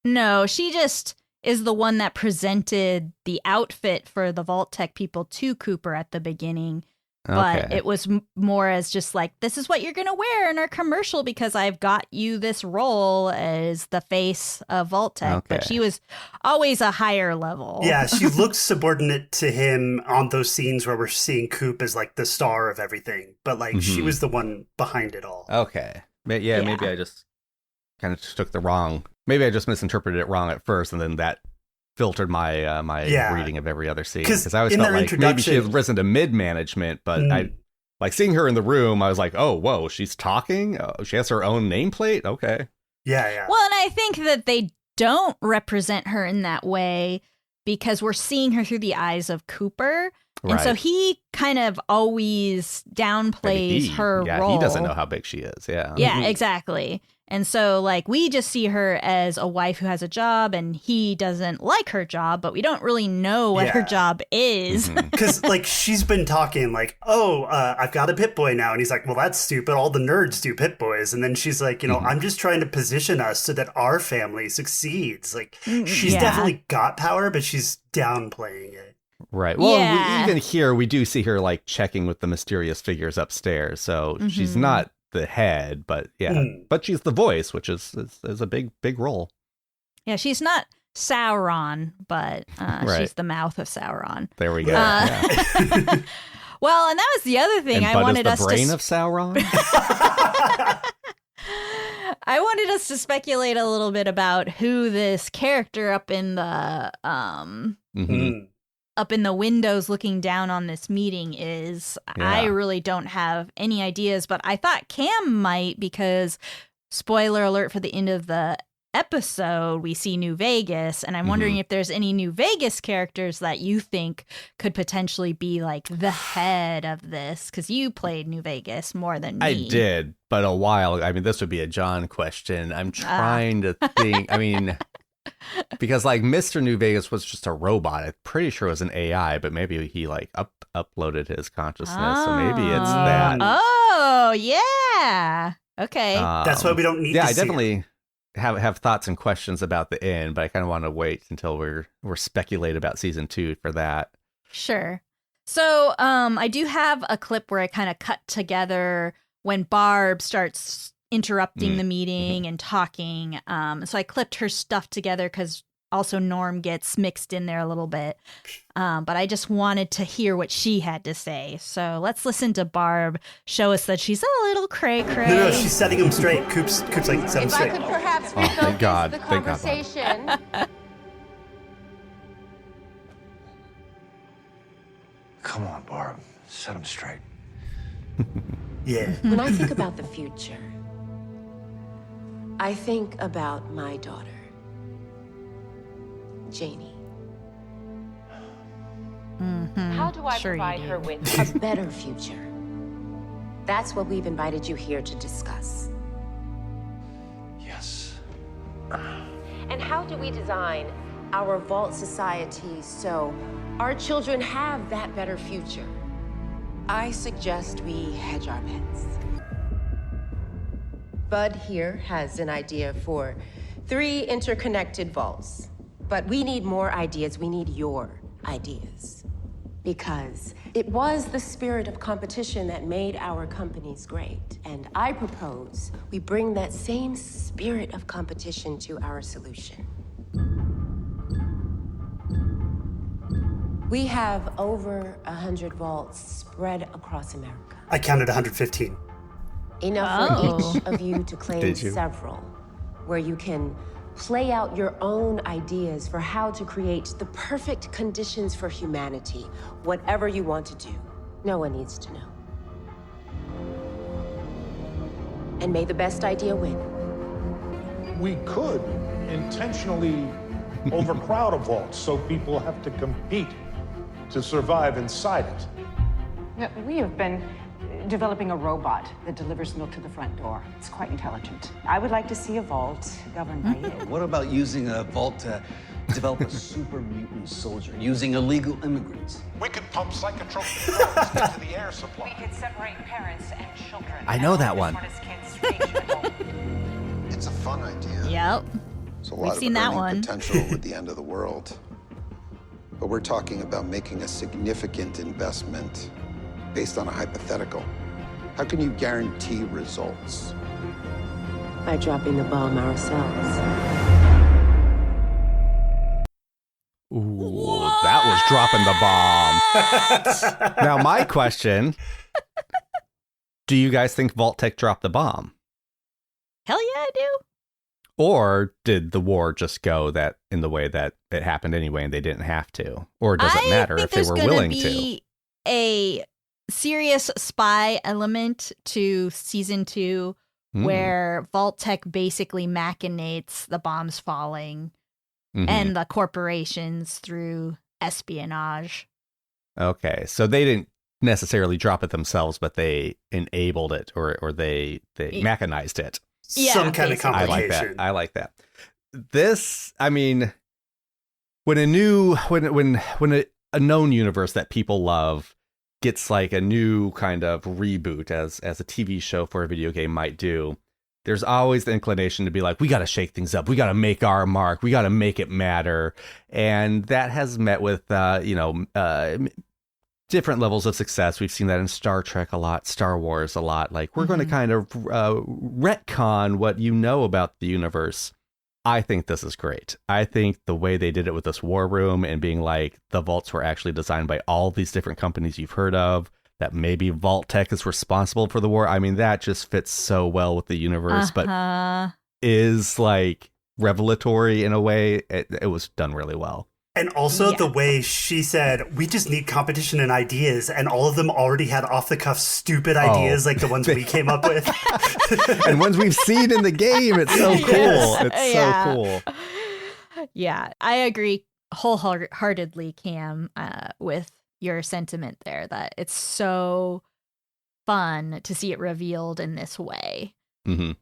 No, she just is the one that presented the outfit for the Vault Tech people to Cooper at the beginning. But it was more as just like, this is what you're going to wear in our commercial because I've got you this role as the face of Vault Tech. But she was always a higher level. Yeah, she looks subordinate to him on those scenes where we're seeing Coop as like the star of everything. But like she was the one behind it all. Okay. Yeah, maybe I just kind of took maybe I just misinterpreted it wrong at first, and then that filtered my reading of every other scene, because I always felt like maybe she had risen to mid-management, but I like seeing her in the room, I was like, oh, whoa, she's talking? Oh, she has her own nameplate? Okay. Yeah. Well, and I think that they don't represent her in that way because we're seeing her through the eyes of Cooper. And so he kind of always downplays her role. He doesn't know how big she is. Yeah. Yeah, exactly. And so, like, we just see her as a wife who has a job, and he doesn't like her job, but we don't really know what her job is. Because, like, she's been talking, like, I've got a Pip-Boy now. And he's like, well, that's stupid. All the nerds do Pip-Boys. And then she's like, I'm just trying to position us so that our family succeeds. Like, she's definitely got power, but she's downplaying it. Right. Well, even here, we do see her, like, checking with the mysterious figures upstairs. So she's not the head, but but she's the voice, which is a big role. Yeah, she's not Sauron, but she's the mouth of Sauron. There we go. Well, and that was the other thing I wanted us to. The brain of Sauron. I wanted us to speculate a little bit about who this character up in the up in the windows looking down on this meeting is. I really don't have any ideas, but I thought Cam might, because spoiler alert for the end of the episode, we see New Vegas, and I'm wondering if there's any New Vegas characters that you think could potentially be like the head of this, because you played New Vegas more than me. I did, but a while. I mean, this would be a John question. I'm trying to think. I mean, Because like Mr. New Vegas was just a robot. I'm pretty sure it was an AI, but maybe he like uploaded his consciousness. So maybe it's that. Oh, yeah. Okay. That's why we don't need to I see definitely have thoughts and questions about the end, but I kind of want to wait until we're speculate about season 2 for that. Sure. So I do have a clip where I kind of cut together when Barb starts interrupting the meeting and talking. So I clipped her stuff together because also Norm gets mixed in there a little bit. But I just wanted to hear what she had to say. So let's listen to Barb show us that she's a little cray-cray. No, she's setting him straight. Coop's like, set him If I straight. could perhaps thank God. the Thank God, Bob. conversation. Come on, Barb. Set him straight. Yeah. When I think about the future, I think about my daughter, Janie. How do I Sure you provide do. her with A better future. That's what we've invited you here to discuss. Yes. And how do we design our vault society so our children have that better future? I suggest we hedge our bets. Bud here has an idea for 3 interconnected vaults. But we need more ideas. We need your ideas. Because it was the spirit of competition that made our companies great. And I propose we bring that same spirit of competition to our solution. We have over 100 vaults spread across America. I counted 115. Enough Oh. for each of you to claim Did you? several, where you can play out your own ideas for how to create the perfect conditions for humanity, whatever you want to do. No one needs to know. And may the best idea win. We could intentionally overcrowd a vault so people have to compete to survive inside it. No, we have been developing a robot that delivers milk to the front door. It's quite intelligent. I would like to see a vault governed by you. What about using a vault to develop a super mutant soldier using illegal immigrants? We could pump psychotropic drugs into the air supply. We could separate parents and children. I know that one. It's a fun idea. Yep. It's a We've lot seen of that earning one. potential with the end of the world. But we're talking about making a significant investment based on a hypothetical. How can you guarantee results? By dropping the bomb ourselves. Ooh, that was dropping the bomb. Now, my question, do you guys think Vault-Tec dropped the bomb? Hell yeah, I do. Or did the war just go that in the way that it happened anyway and they didn't have to? Or does it matter if they were willing to? I think there's going to be a serious spy element to season 2 where Vault-Tec basically machinates the bombs falling and the corporations through espionage. Okay, so they didn't necessarily drop it themselves, but they enabled it or they mechanized it. Yeah, Some kind of basically. complication. I like that. This, I mean, when a known universe that people love gets like a new kind of reboot as a TV show for a video game might do, there's always the inclination to be like, we got to shake things up. We got to make our mark. We got to make it matter. And that has met with, different levels of success. We've seen that in Star Trek a lot, Star Wars a lot. Like, we're going to kind of retcon what you know about the universe. I think this is great. I think the way they did it with this war room and being like, the vaults were actually designed by all these different companies you've heard of, that maybe Vault-Tec is responsible for the war. I mean, that just fits so well with the universe, but is like revelatory in a way. It was done really well. And also the way she said, we just need competition and ideas. And all of them already had off-the-cuff stupid ideas like the ones we came up with. And ones we've seen in the game. It's so cool. Yes. It's so cool. Yeah, I agree wholeheartedly, Cam, with your sentiment there, that it's so fun to see it revealed in this way. Mm-hmm.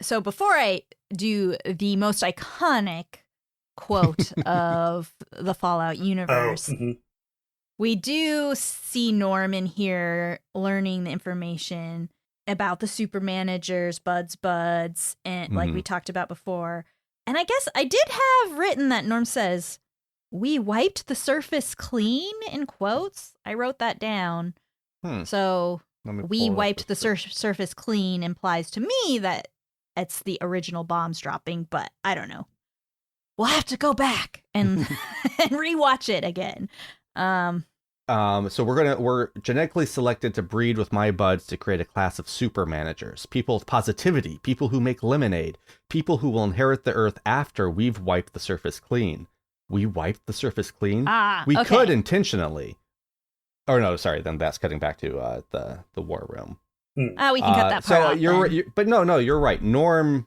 So before I do the most iconic quote of the Fallout universe. We do see Norman here learning the information about the super managers, buds, and like we talked about before. And I guess I did have written that Norm says, "We wiped the surface clean," in quotes. I wrote that down. So we wiped the surface clean implies to me that it's the original bombs dropping, but I don't know. We'll have to go back and and rewatch it again. So we're genetically selected to breed with my buds to create a class of super managers, people with positivity, people who make lemonade, people who will inherit the earth after we've wiped the surface clean. We wiped the surface clean? We could intentionally. Oh no, sorry, then that's cutting back to the war room. We can cut that part off. But you're right. Norm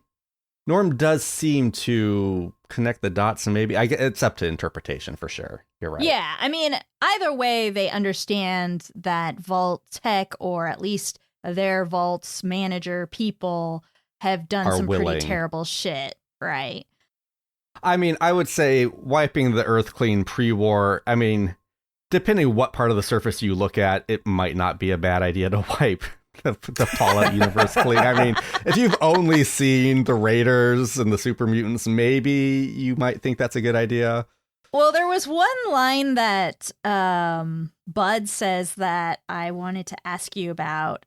does seem to connect the dots, and maybe it's up to interpretation for sure. You're right. Yeah, I mean, either way, they understand that Vault Tech, or at least their Vault's manager people, have done some pretty terrible shit, right? I mean, I would say wiping the Earth clean pre-war. I mean, depending what part of the surface you look at, it might not be a bad idea to wipe the Fallout universe clean. I mean, if you've only seen the Raiders and the Super Mutants, maybe you might think that's a good idea. Well, there was one line that Bud says that I wanted to ask you about,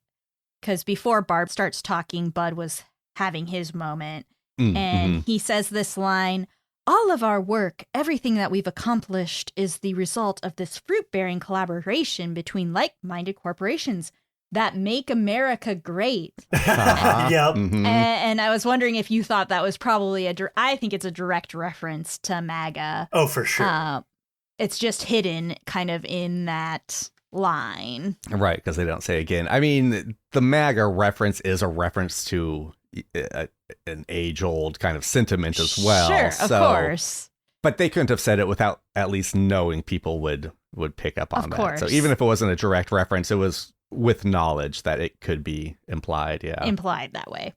because before Barb starts talking, Bud was having his moment, and he says this line, "All of our work, everything that we've accomplished, is the result of this fruit-bearing collaboration between like-minded corporations that make America great." Yep. And I was wondering if you thought that was probably I think it's a direct reference to MAGA. Oh, for sure. It's just hidden kind of in that line. Right, because they don't say again. I mean, the MAGA reference is a reference to an age-old kind of sentiment as well. Sure, of course. But they couldn't have said it without at least knowing people would pick up on of that. Course. So even if it wasn't a direct reference, it was with knowledge that it could be implied. Yeah. Implied that way.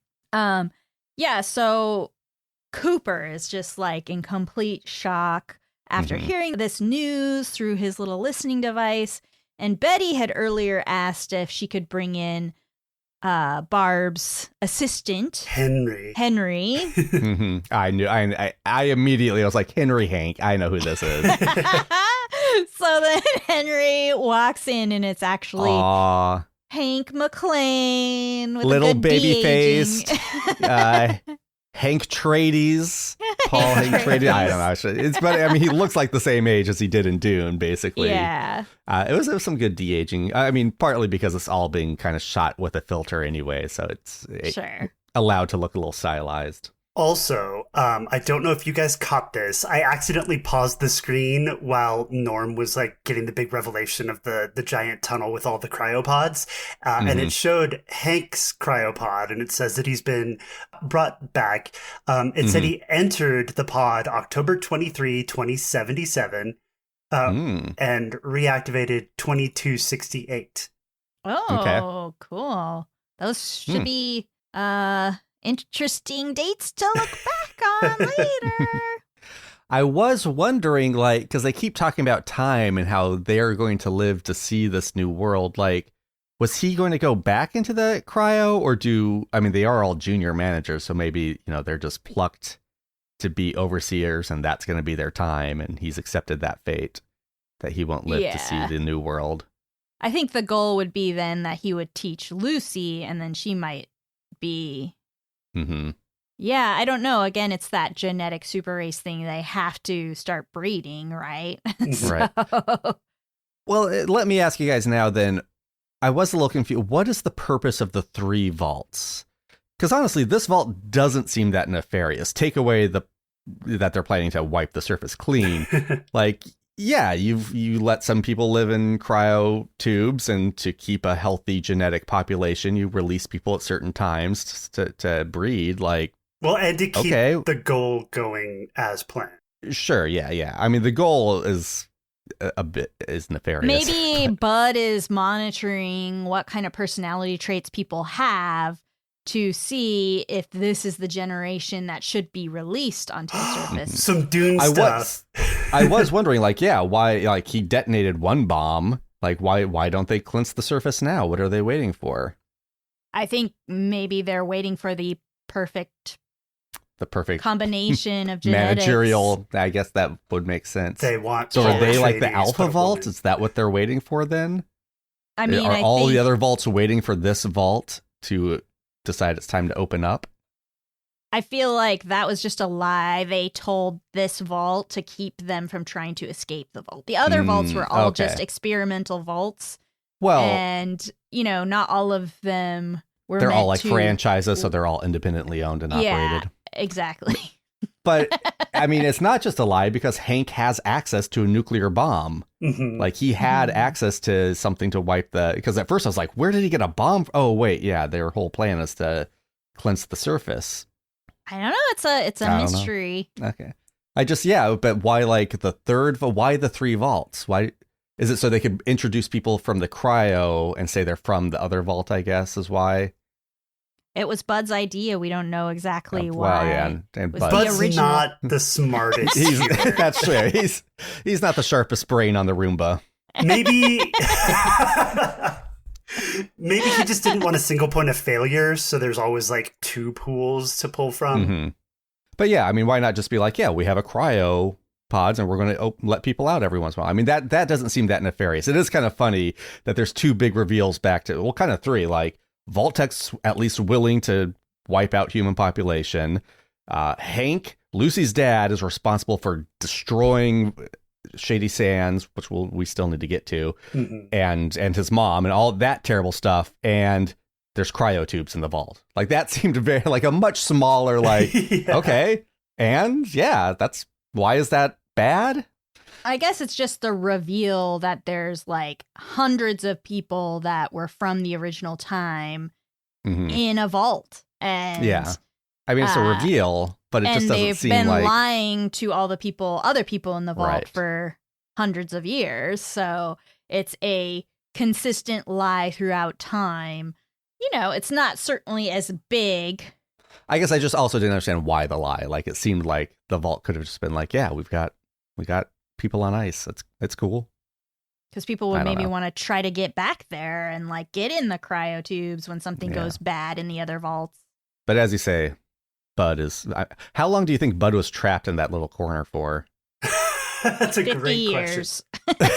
Yeah, so Cooper is just like in complete shock after hearing this news through his little listening device. And Betty had earlier asked if she could bring in Barb's assistant, Henry. I immediately was like, Henry Hank. I know who this is. So then Henry walks in, and it's actually Hank McClane with little a good baby de-aging. faced. Hank Trades, Paul Hank Trades. I don't know. It's, but I mean, he looks like the same age as he did in Dune, basically. Yeah. It was some good de-aging. I mean, partly because it's all being kind of shot with a filter anyway, so it's allowed to look a little stylized. Also, I don't know if you guys caught this. I accidentally paused the screen while Norm was like getting the big revelation of the giant tunnel with all the cryopods. And it showed Hank's cryopod, and it says that he's been brought back. It said he entered the pod October 23, 2077, and reactivated 2268. Oh, okay. Cool. Those should be interesting dates to look back on later. I was wondering, like, because they keep talking about time and how they're going to live to see this new world. Like, was he going to go back into the cryo, or they are all junior managers, so maybe, they're just plucked to be overseers and that's going to be their time, and he's accepted that fate, that he won't live to see the new world. I think the goal would be then that he would teach Lucy, and then she might be... Yeah, I don't know. Again, it's that genetic super race thing. They have to start breeding, right? Right. Well, let me ask you guys now then. I was a little confused. What is the purpose of the 3 vaults? Because honestly, this vault doesn't seem that nefarious. Take away that they're planning to wipe the surface clean. Like, yeah, you let some people live in cryo tubes, and to keep a healthy genetic population, you release people at certain times to breed. Like, well, and to keep the goal going as planned. Sure, yeah. I mean, the goal is is nefarious. Maybe Bud is monitoring what kind of personality traits people have, to see if this is the generation that should be released onto the surface. Some Dune stuff. I was wondering, like, yeah, why, like, he detonated one bomb. Like, why don't they cleanse the surface now? What are they waiting for? I think maybe they're waiting for the perfect combination of genetics. Managerial, I guess that would make sense. They want. So are they like the Alpha Vault? Is that what they're waiting for then? I mean, are all the other vaults waiting for this vault to decide it's time to open up? I feel like that was just a lie they told this vault to keep them from trying to escape the vault. The other vaults were all just experimental vaults. Well, and, you know, not all of them were they're meant all like to... franchises, so they're all independently owned and operated. Exactly. But, I mean, it's not just a lie because Hank has access to a nuclear bomb. Mm-hmm. Like, he had access to something to wipe the... Because at first I was like, where did he get a bomb? Oh, wait, yeah, their whole plan is to cleanse the surface. I don't know. It's a mystery. Okay. But why, like, why the 3 vaults? Why... Is it so they could introduce people from the cryo and say they're from the other vault, I guess, is why? It was Bud's idea. We don't know exactly why. Well, yeah, and Bud's not the smartest. That's true. He's not the sharpest brain on the Roomba. Maybe he just didn't want a single point of failure, so there's always like 2 pools to pull from. Mm-hmm. But yeah, I mean, why not just be like, yeah, we have a cryo pods and we're going to let people out every once in a while. I mean, that doesn't seem that nefarious. It is kind of funny that there's 2 big reveals back to, well, kind of 3, like Vault-Tech's at least willing to wipe out human population. Hank, Lucy's dad, is responsible for destroying Shady Sands, which we still need to get to, and his mom and all that terrible stuff. And there's cryotubes in the vault. Like, that seemed very like a much smaller, like, okay. And yeah, why is that bad? I guess it's just the reveal that there's like hundreds of people that were from the original time in a vault. And yeah, I mean, it's a reveal, but it just doesn't seem like... And they've been lying to all the other people in the vault for hundreds of years. So it's a consistent lie throughout time. You know, it's not certainly as big. I guess I just also didn't understand why the lie. Like, it seemed like the vault could have just been like, yeah, we got people on ice. It's cool. Because people would maybe want to try to get back there and like get in the cryotubes when something goes bad in the other vaults. But as you say, Bud is... how long do you think Bud was trapped in that little corner for? That's a 50 great years. question.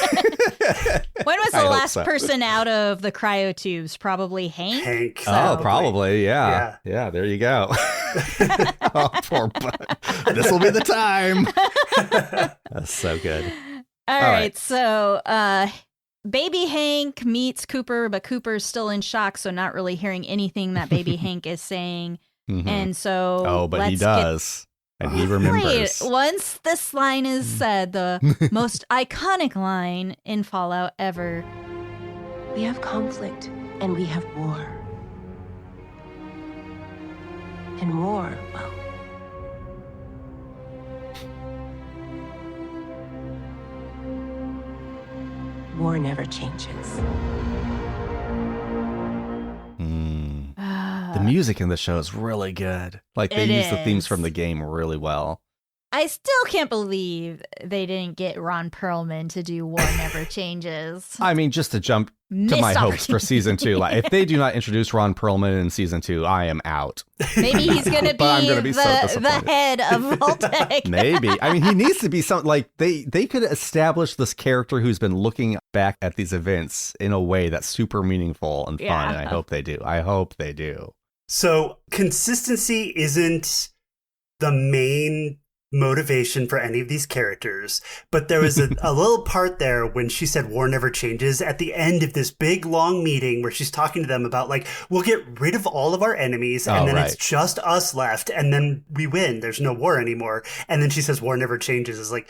When was the last person out of the cryotubes? Probably Hank. Oh, probably. Yeah. Yeah, there you go. Oh, poor Bud. This will be the time. That's so good. All right. So, baby Hank meets Cooper, but Cooper's still in shock, so not really hearing anything that baby Hank is saying. And so... Oh, but he does. And he remembers. Right. Once this line is said, the most iconic line in Fallout ever. We have conflict and we have war. And war, well... war never changes. The music in the show is really good. Like, they use the themes from the game really well. I still can't believe they didn't get Ron Perlman to do War Never Changes. I mean, just to jump to my hopes for season 2. Like, if they do not introduce Ron Perlman in season 2, I am out. Maybe he's going to be the head of Vault-Tec. Maybe. I mean, he needs to be something like they could establish this character who's been looking back at these events in a way that's super meaningful and fun. And I hope they do. So consistency isn't the main motivation for any of these characters, but there was a little part there when she said war never changes at the end of this big long meeting where she's talking to them about like, we'll get rid of all of our enemies and then it's just us left and then we win. There's no war anymore. And then she says war never changes. It's like,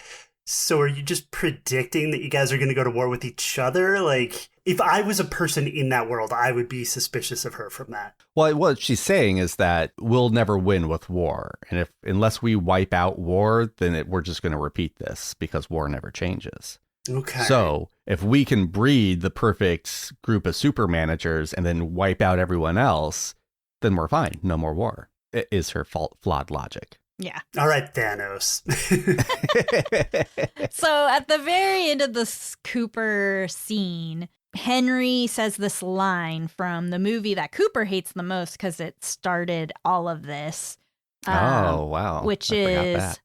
so are you just predicting that you guys are going to go to war with each other? Like, if I was a person in that world, I would be suspicious of her from that. Well, what she's saying is that we'll never win with war. And unless we wipe out war, then we're just going to repeat this because war never changes. Okay. So if we can breed the perfect group of super managers and then wipe out everyone else, then we're fine. No more war. It is her flawed logic. Yeah. All right, Thanos. So at the very end of this Cooper scene, Henry says this line from the movie that Cooper hates the most because it started all of this. Oh, wow. Which I forgot is that.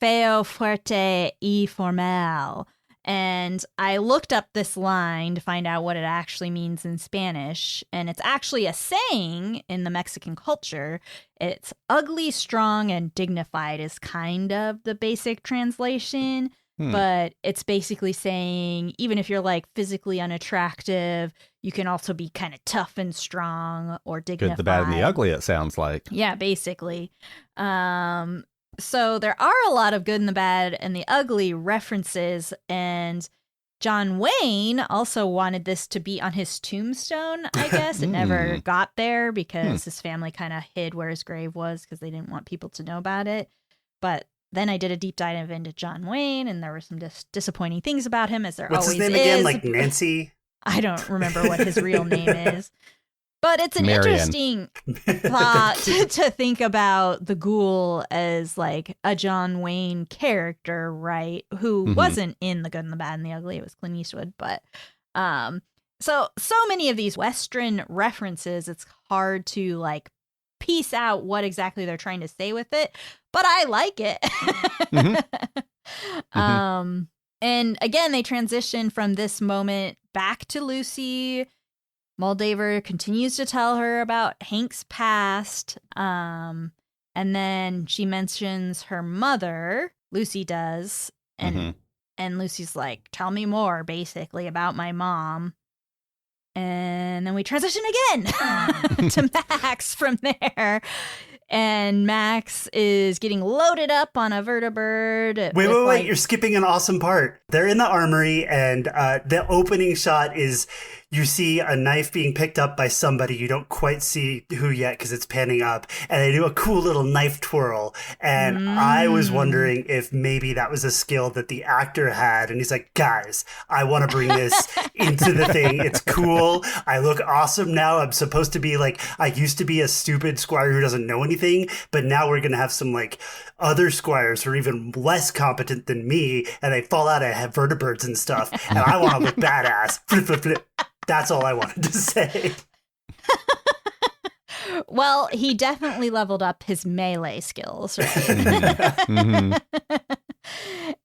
feo fuerte y formal. And I looked up this line to find out what it actually means in Spanish. And it's actually a saying in the Mexican culture. It's ugly, strong, and dignified is kind of the basic translation. But it's basically saying even if you're like physically unattractive, you can also be kind of tough and strong or dignified. Good, the bad, and the ugly, it sounds like. Yeah, basically. So there are a lot of good and the bad and the ugly references, and John Wayne also wanted this to be on his tombstone, I guess. It never got there because his family kind of hid where his grave was because they didn't want people to know about it. But then I did a deep dive into John Wayne, and there were some disappointing things about him, as there What's always his name is. again? Like Nancy? I don't remember what his real name is. But it's an Marion. interesting thought to think about the Ghoul as like a John Wayne character, right? Who wasn't in The Good and the Bad and the Ugly. It was Clint Eastwood. But so many of these Western references, it's hard to like piece out what exactly they're trying to say with it. But I like it. And again, they transition from this moment back to Lucy. Moldaver continues to tell her about Hank's past. And then she mentions her mother, Lucy does. And Lucy's like, tell me more, basically, about my mom. And then we transition again to Max from there. And Max is getting loaded up on a vertibird. Wait, you're skipping an awesome part. They're in the armory, and the opening shot is you see a knife being picked up by somebody. You don't quite see who yet because it's panning up, and they do a cool little knife twirl. And I was wondering if maybe that was a skill that the actor had. And he's like, guys, I want to bring this into the thing. It's cool. I look awesome now. I'm supposed to be like, I used to be a stupid squire who doesn't know anything, but now we're going to have some like other squires who are even less competent than me, and they fall out of vertibirds and stuff. And I want to look badass. Flip, flip, flip. That's all I wanted to say. Well, he definitely leveled up his melee skills, right?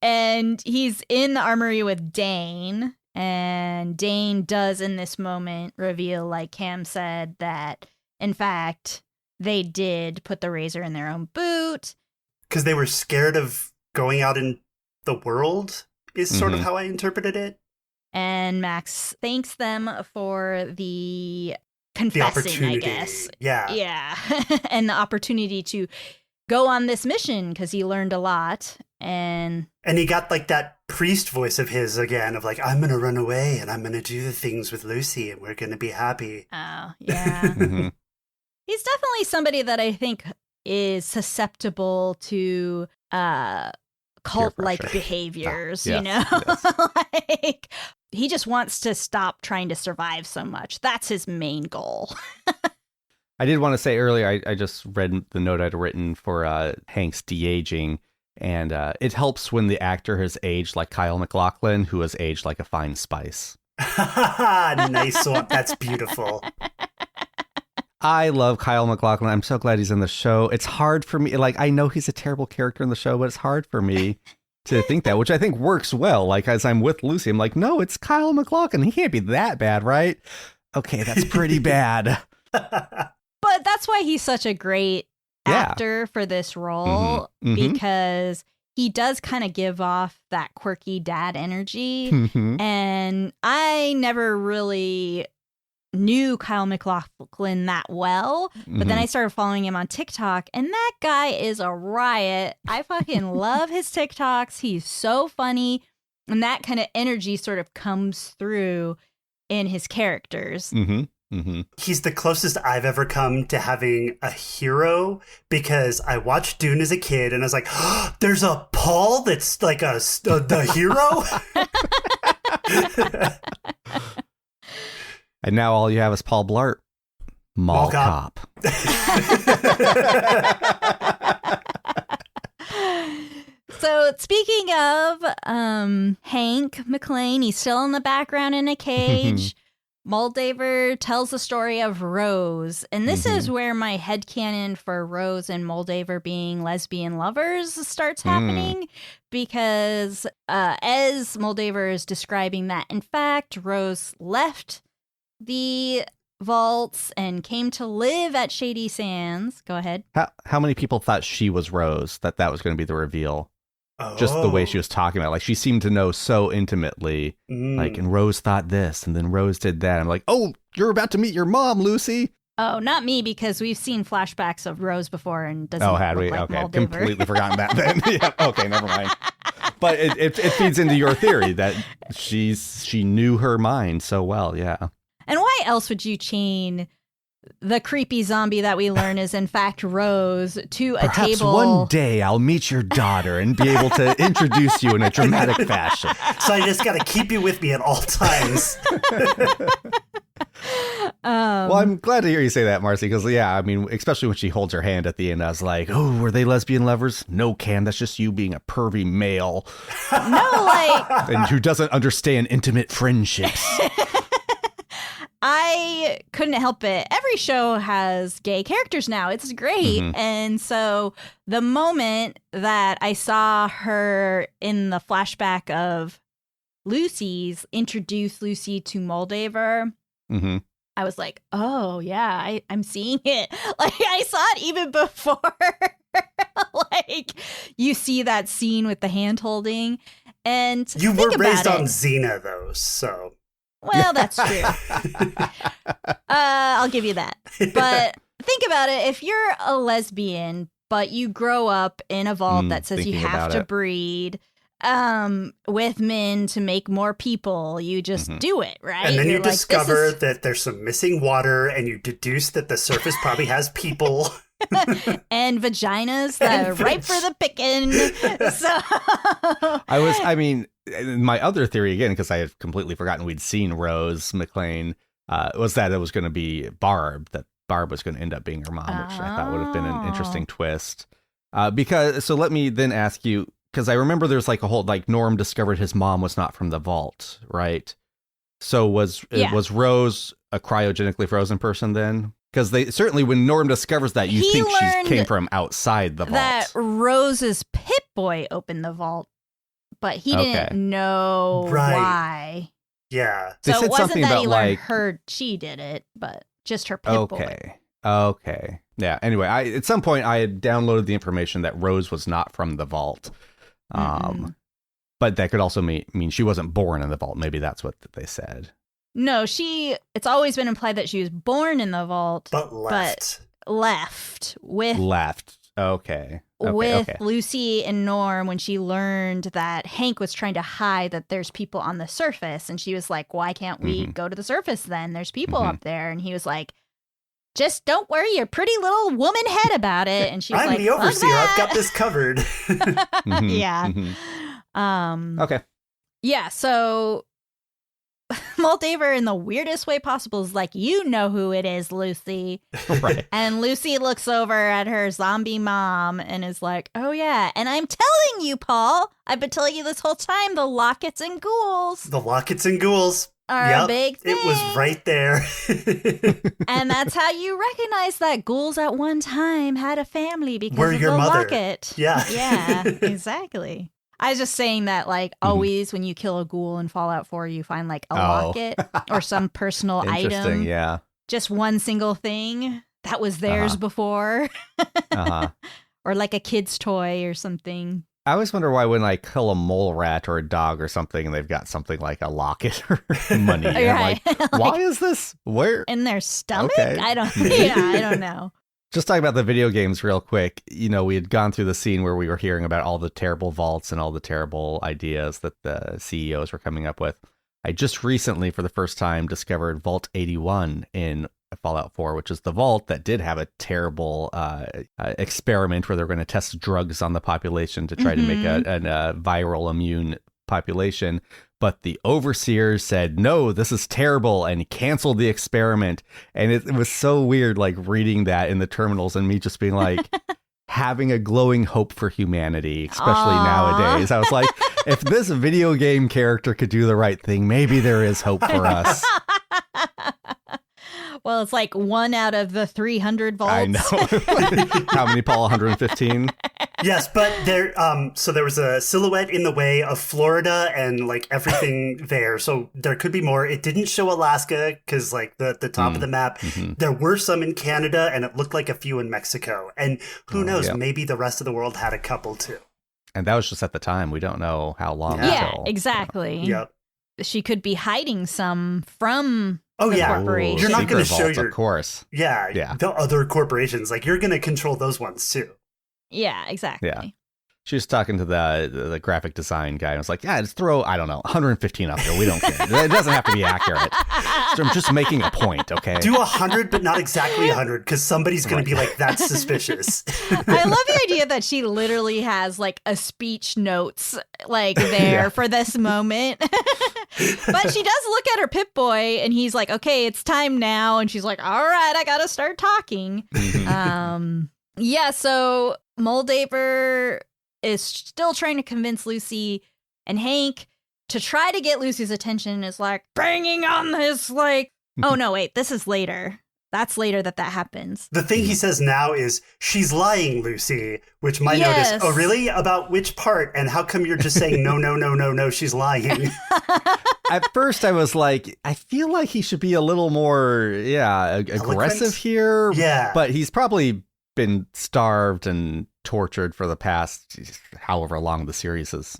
And he's in the armory with Dane. And Dane does in this moment reveal, like Cam said, that in fact they did put the razor in their own boot. Because they were scared of going out in the world is sort of how I interpreted it. And Max thanks them for the confessing, I guess. Yeah. Yeah. And the opportunity to go on this mission because he learned a lot. And he got like that priest voice of his again of like, I'm going to run away and I'm going to do the things with Lucy and we're going to be happy. Oh, yeah. He's definitely somebody that I think is susceptible to cult-like behaviors, you know? Yes. Like, he just wants to stop trying to survive so much. That's his main goal. I did want to say earlier, I just read the note I'd written for Hank's de-aging, and it helps when the actor has aged like Kyle MacLachlan, who has aged like a fine spice. Nice one. That's beautiful. I love Kyle MacLachlan. I'm so glad he's in the show. It's hard for me. Like, I know he's a terrible character in the show, but it's hard for me to think that, which I think works well. Like, as I'm with Lucy, I'm like, no, it's Kyle MacLachlan. He can't be that bad, right? Okay, that's pretty bad. But that's why he's such a great actor for this role, because he does kind of give off that quirky dad energy. And I never really knew Kyle MacLachlan that well, but then I started following him on TikTok, and that guy is a riot. I fucking love his TikToks. He's so funny, and that kind of energy sort of comes through in his characters. He's the closest I've ever come to having a hero, because I watched Dune as a kid and I was like, oh, there's a Paul that's like the hero. And now all you have is Paul Blart. Mall Cop. So speaking of Hank McClane, he's still in the background in a cage. Moldaver tells the story of Rose. And this is where my headcanon for Rose and Moldaver being lesbian lovers starts happening. Because as Moldaver is describing that, in fact, Rose left the vaults and came to live at Shady Sands. Go ahead. How many people thought she was Rose, that was going to be the reveal? Just the way she was talking about it. Like, she seemed to know so intimately. Like, and Rose thought this, and then Rose did that. I'm like, oh, you're about to meet your mom, Lucy. Oh, not me, because we've seen flashbacks of Rose before and doesn't had look we? like Okay, Moldaver. completely forgotten that then. Yeah, okay, never mind. But it feeds into your theory that she knew her mind so well, yeah. And why else would you chain the creepy zombie that we learn is in fact Rose to a Perhaps table? one day I'll meet your daughter and be able to introduce you in a dramatic fashion. So I just got to keep you with me at all times. Well, I'm glad to hear you say that, Marcy, because, yeah, I mean, especially when she holds her hand at the end, I was like, oh, were they lesbian lovers? No, Cam, that's just you being a pervy male. No, like... And who doesn't understand intimate friendships. I couldn't help it. Every show has gay characters now. It's great. And so the moment that I saw her in the flashback of Lucy's introduce Lucy to Moldaver, I was like, oh, yeah, I'm seeing it. Like, I saw it even before. Like, you see that scene with the hand holding. And you were raised on it. Xena, though, so... Well, that's true. I'll give you that. But think about it. If you're a lesbian, but you grow up in a vault that says you have to breed with men to make more people, you just do it, right? And then you're you discover that there's some missing water, and you deduce that the surface probably has people. And vaginas that are ripe for the picking. So my other theory, again, because I had completely forgotten we'd seen Rose McClane, was that it was going to be Barb, that Barb was going to end up being her mom, which I thought would have been an interesting twist. So let me then ask you, because I remember there's like a whole, like, Norm discovered his mom was not from the vault, right? So was Rose a cryogenically frozen person then? Because they certainly, when Norm discovers that, you think she came from outside the vault. That Rose's Pip-Boy opened the vault, but he didn't know why. Yeah. So it wasn't that he learned she did it, but just her Pip-Boy. Okay. Yeah. Anyway, at some point I had downloaded the information that Rose was not from the vault. But that could also mean she wasn't born in the vault. Maybe that's what they said. No, it's always been implied that she was born in the vault, but left with Lucy and Norm when she learned that Hank was trying to hide that there's people on the surface, and she was like, why can't we go to the surface then? There's people up there. And he was like, just don't worry your pretty little woman head about it. And she was I'm the overseer. I've got this covered. Yeah. Okay. Yeah, so Moldaver, in the weirdest way possible, is like, you know who it is, Lucy. Right. And Lucy looks over at her zombie mom and is like, oh, yeah. And I'm telling you, Paul, I've been telling you this whole time, the lockets and ghouls. The lockets and ghouls are a big thing. It was right there. And that's how you recognize that ghouls at one time had a family because of the mother. Locket. Yeah. Yeah, exactly. I was just saying that, like, always when you kill a ghoul in Fallout 4, you find, like, a locket or some personal item. Yeah. Just one single thing that was theirs before. Or, like, a kid's toy or something. I always wonder why when I kill a mole rat or a dog or something, and they've got something like a locket or money. And right. I'm like, why is this? Where? In their stomach? Okay. I don't know. Just talking about the video games real quick, you know, we had gone through the scene where we were hearing about all the terrible vaults and all the terrible ideas that the CEOs were coming up with. I just recently, for the first time, discovered Vault 81 in Fallout 4, which is the vault that did have a terrible experiment where they're going to test drugs on the population to try to make a viral immune population. But the overseers said, no, this is terrible, and canceled the experiment. And it was so weird, like reading that in the terminals and me just being like, having a glowing hope for humanity, especially nowadays. I was like, if this video game character could do the right thing, maybe there is hope for us. Well, it's like 1 out of the 300 volts. I know. How many, Paul? 115? Yes, but there was a silhouette in the way of Florida and like everything there. So there could be more. It didn't show Alaska because like the top of the map. Mm-hmm. There were some in Canada and it looked like a few in Mexico. And who knows, maybe the rest of the world had a couple too. And that was just at the time. We don't know how long. Yeah, until, exactly. Yep. She could be hiding some from Oh, the yeah. corporation. You're not going to show vaults, your... Of course. Yeah. The other corporations. Like, you're going to control those ones, too. Yeah, exactly. Yeah. She was talking to the graphic design guy and was like, yeah, just throw, I don't know, 115 up there. We don't care. It doesn't have to be accurate. So I'm just making a point, okay? Do 100, but not exactly 100, because somebody's going to be like, that's suspicious. I love the idea that she literally has like a speech notes like there for this moment. But she does look at her Pip-Boy and he's like, okay, it's time now. And she's like, all right, I got to start talking. Yeah, so Moldaver is still trying to convince Lucy, and Hank, to try to get Lucy's attention, is like banging on this, like, oh no, wait, this is later. That's later that happens. The thing he says now is, she's lying, Lucy, which might notice, oh really? About which part? And how come you're just saying, no, she's lying? At first I was like, I feel like he should be a little more, aggressive here. Yeah. But he's probably been starved and tortured for the past however long the series has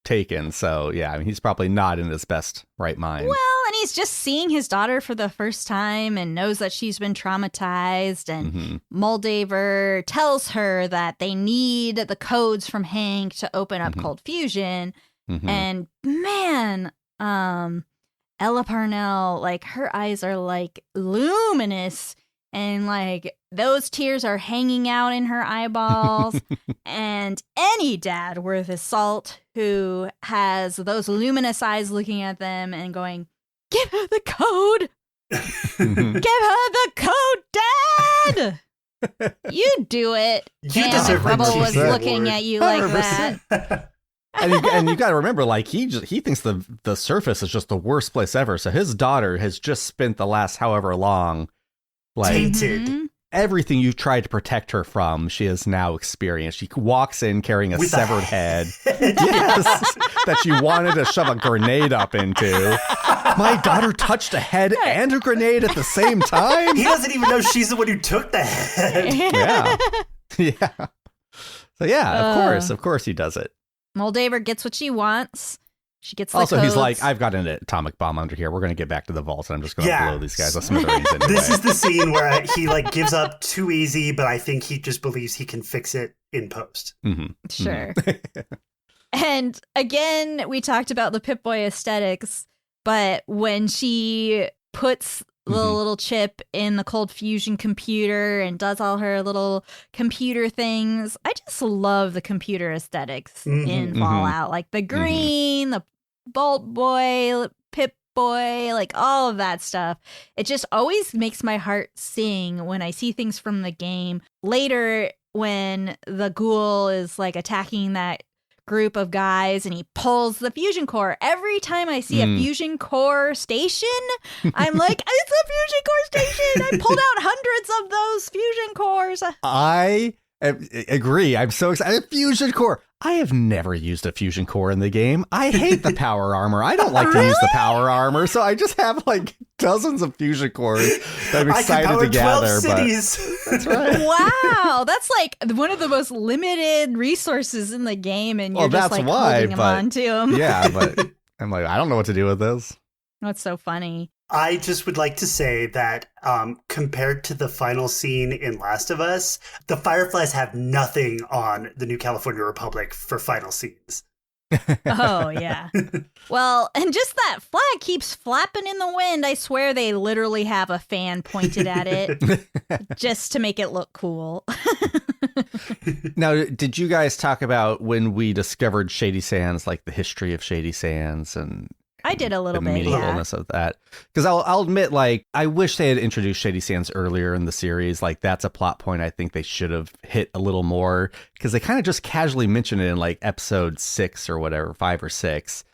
taken. So yeah, I mean, he's probably not in his best right mind. Well, and he's just seeing his daughter for the first time and knows that she's been traumatized. And Moldaver tells her that they need the codes from Hank to open up cold fusion. And man, Ella Parnell, like her eyes are like luminous. And like those tears are hanging out in her eyeballs. And any dad worth his salt who has those luminous eyes looking at them and going, give her the code. Give her the code, Dad. You do it. You deserve Rebel it. was looking at you like that. And you got to remember, like he thinks the surface is just the worst place ever. So his daughter has just spent the last however long. Like, tainted. Everything you've tried to protect her from, she has now experienced. She walks in carrying a severed head. Yes, that she wanted to shove a grenade up into. My daughter touched a head and a grenade at the same time? He doesn't even know she's the one who took the head. Yeah. So yeah, of course he does it. Moldaver gets what she wants. She gets the also, codes. he's like, I've got an atomic bomb under here. We're going to get back to the vault, and I'm just going to blow these guys to smithereens anyway. This is the scene where he like gives up too easy, but I think he just believes he can fix it in post. Sure. And again, we talked about the Pip-Boy aesthetics, but when she puts the little chip in the cold fusion computer and does all her little computer things, I just love the computer aesthetics in Fallout. Like the green, the Bolt Boy, Pip-Boy, like all of that stuff. It just always makes my heart sing when I see things from the game. Later, when the ghoul is like attacking that group of guys and he pulls the fusion core. Every time I see a fusion core station, I'm like, it's a fusion core station. I pulled out hundreds of those fusion cores. I agree. I'm so excited. Fusion core. I have never used a fusion core in the game. I hate the power armor. I don't like to use the power armor, so I just have like dozens of fusion cores that I'm excited to gather. That's right. Wow, that's like one of the most limited resources in the game, and you're just like holding them onto them. Yeah, but I'm like, I don't know what to do with this. That's so funny. I just would like to say that compared to the final scene in Last of Us, the Fireflies have nothing on the New California Republic for final scenes. Oh, yeah. Well, and just that flag keeps flapping in the wind. I swear they literally have a fan pointed at it just to make it look cool. Now, did you guys talk about when we discovered Shady Sands, like the history of Shady Sands and I did a little the bit, meaningfulness of that? Because I'll admit, like, I wish they had introduced Shady Sands earlier in the series. Like, that's a plot point I think they should have hit a little more, because they kind of just casually mention it in like episode 6 or whatever, 5 or 6.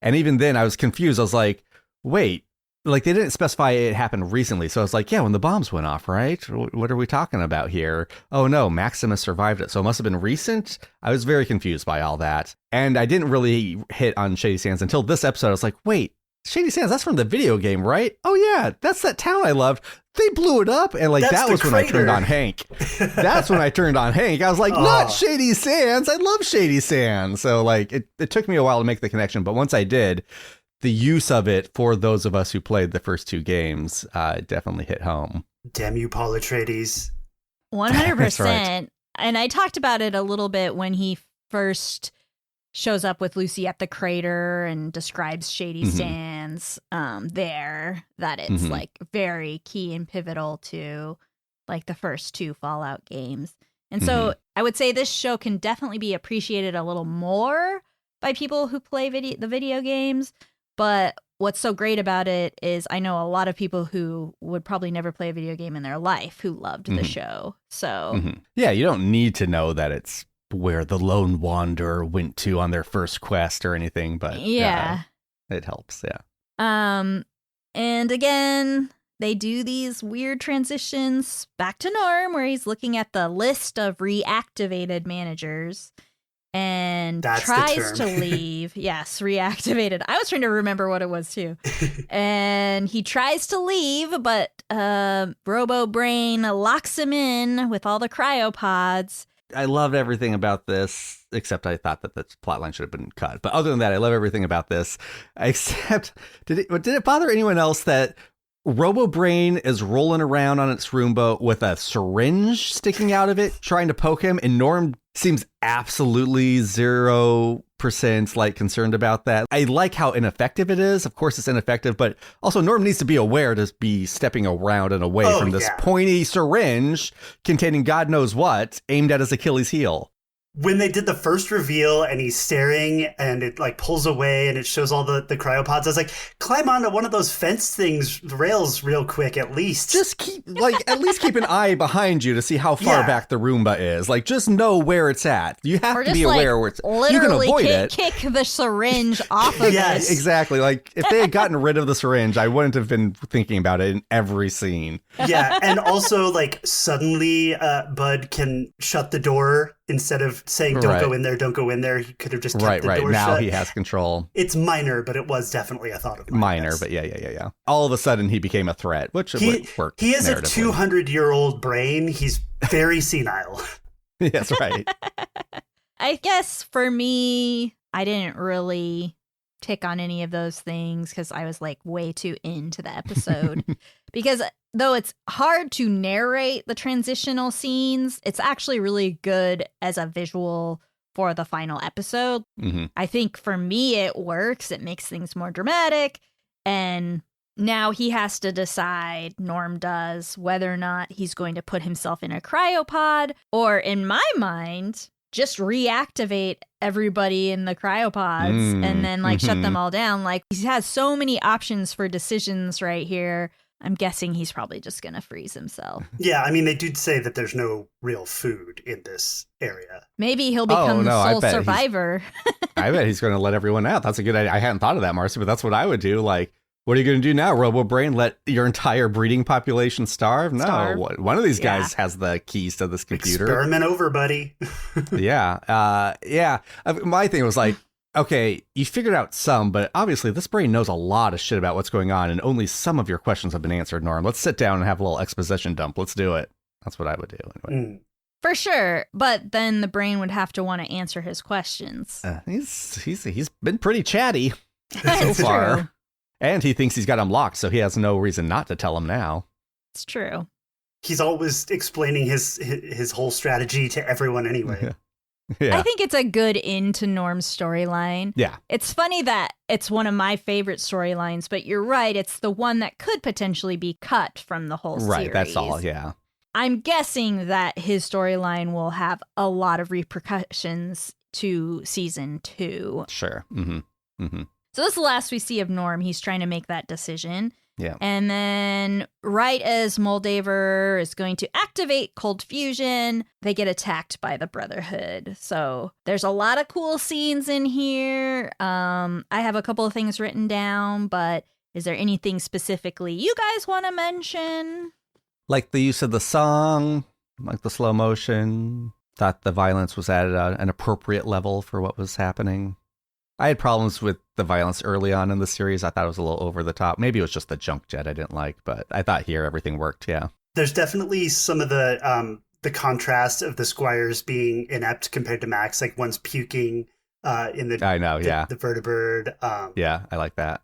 And even then I was confused. I was like, wait, like they didn't specify it happened recently. So I was like, yeah, when the bombs went off, right? What are we talking about here? Oh no, Maximus survived it. So it must have been recent. I was very confused by all that. And I didn't really hit on Shady Sands until this episode. I was like, wait, Shady Sands, that's from the video game, right? Oh yeah, that's that town I loved. They blew it up. And like, that's that was crater. when I turned on Hank. That's when I turned on Hank. I was like, not Shady Sands. I love Shady Sands. So like, it took me a while to make the connection. But once I did, the use of it for those of us who played the first 2 games definitely hit home. Damn you, Paul Atreides. 100%. Right. And I talked about it a little bit when he first shows up with Lucy at the crater and describes Shady Sands there, that it's like very key and pivotal to like the first 2 Fallout games. And so I would say this show can definitely be appreciated a little more by people who play the video games. But what's so great about it is I know a lot of people who would probably never play a video game in their life who loved the show. So yeah, you don't need to know that it's where the lone wanderer went to on their first quest or anything, but yeah, it helps. Yeah. And again, they do these weird transitions back to Norm where he's looking at the list of reactivated managers and tries to leave. Yes, reactivated. I was trying to remember what it was too. And he tries to leave, but Robo Brain locks him in with all the cryopods. I loved everything about this, except I thought that the plotline should have been cut. But other than that, I love everything about this. Except, did it bother anyone else that Robo Brain is rolling around on its Roomba with a syringe sticking out of it, trying to poke him, and Norm seems absolutely 0% like concerned about that. I like how ineffective it is. Of course, it's ineffective, but also Norm needs to be aware to be stepping around and away from this pointy syringe containing God knows what aimed at his Achilles heel. When they did the first reveal and he's staring and it like pulls away and it shows all the cryopods, I was like, climb onto one of those fence things, rails real quick at least. Just keep an eye behind you to see how far back the Roomba is. Like, just know where it's at. You have to be aware where it's at. You can avoid it. Kick the syringe off of Yes, exactly. Like, if they had gotten rid of the syringe, I wouldn't have been thinking about it in every scene. Yeah, and also like suddenly Bud can shut the door. Instead of saying, don't go in there, he could have just kept the door now shut. He has control. It's minor, but it was definitely a thought of mine. Minor, but yeah. All of a sudden, he became a threat, which worked. He is a 200-year-old brain. He's very senile. That's right. I guess for me, I didn't really tick on any of those things because I was like way too into the episode. Because though it's hard to narrate the transitional scenes, it's actually really good as a visual for the final episode. I think for me, it works. It makes things more dramatic. And now he has to decide, Norm does, whether or not he's going to put himself in a cryopod or, in my mind, just reactivate everybody in the cryopods and then like shut them all down. Like, he has so many options for decisions right here. I'm guessing he's probably just going to freeze himself. Yeah, I mean, they did say that there's no real food in this area. Maybe he'll become the sole survivor. I bet he's going to let everyone out. That's a good idea. I hadn't thought of that, Marcy, but that's what I would do. Like, what are you going to do now, Robo Brain? Let your entire breeding population starve? No, one of these guys has the keys to this computer. Experiment over, buddy. Yeah. My thing was like, okay, you figured out some, but obviously this brain knows a lot of shit about what's going on, and only some of your questions have been answered, Norm. Let's sit down and have a little exposition dump. Let's do it. That's what I would do anyway. For sure, but then the brain would have to want to answer his questions. He's been pretty chatty so far. True. And he thinks he's got him locked, so he has no reason not to tell him now. It's true. He's always explaining his whole strategy to everyone anyway. I think it's a good into Norm's storyline. Yeah. It's funny that it's one of my favorite storylines, but you're right. It's the one that could potentially be cut from the whole series. Right, that's all, yeah. I'm guessing that his storyline will have a lot of repercussions to season 2. Sure. Mm-hmm. Mm-hmm. So this is the last we see of Norm. He's trying to make that decision. Yeah. And then right as Moldaver is going to activate cold fusion, they get attacked by the Brotherhood. So there's a lot of cool scenes in here. I have a couple of things written down, but is there anything specifically you guys want to mention? Like the use of the song, like the slow motion. Thought the violence was at an appropriate level for what was happening. I had problems with the violence early on in the series. I thought it was a little over the top. Maybe it was just the junk jet I didn't like, but I thought here everything worked, yeah. There's definitely some of the contrast of the squires being inept compared to Max. Like one's puking in the I know, yeah. the vertibird. Yeah, I like that.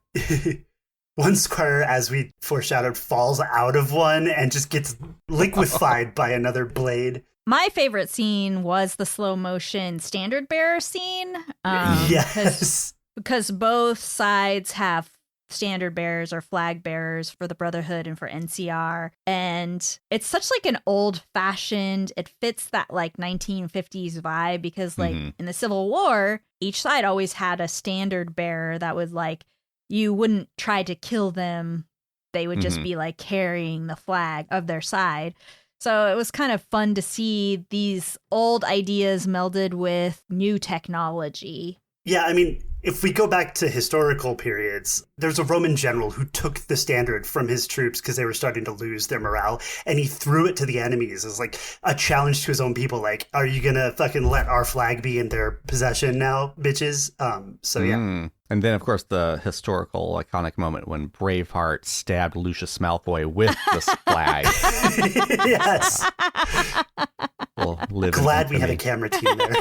One squire, as we foreshadowed, falls out of one and just gets liquefied by another blade. My favorite scene was the slow motion standard bearer scene. Yes. Because both sides have standard bearers or flag bearers for the Brotherhood and for NCR. And it's such like an old fashioned, it fits that like 1950s vibe because like in the Civil War, each side always had a standard bearer that would like, you wouldn't try to kill them. They would just be like carrying the flag of their side. So it was kind of fun to see these old ideas melded with new technology. Yeah, I mean, if we go back to historical periods, there's a Roman general who took the standard from his troops because they were starting to lose their morale, and he threw it to the enemies as like a challenge to his own people. Like, are you gonna fucking let our flag be in their possession now, bitches? So yeah. And then, of course, the historical iconic moment when Braveheart stabbed Lucius Malfoy with the flag. Yes. We'll live Glad we had a camera team there.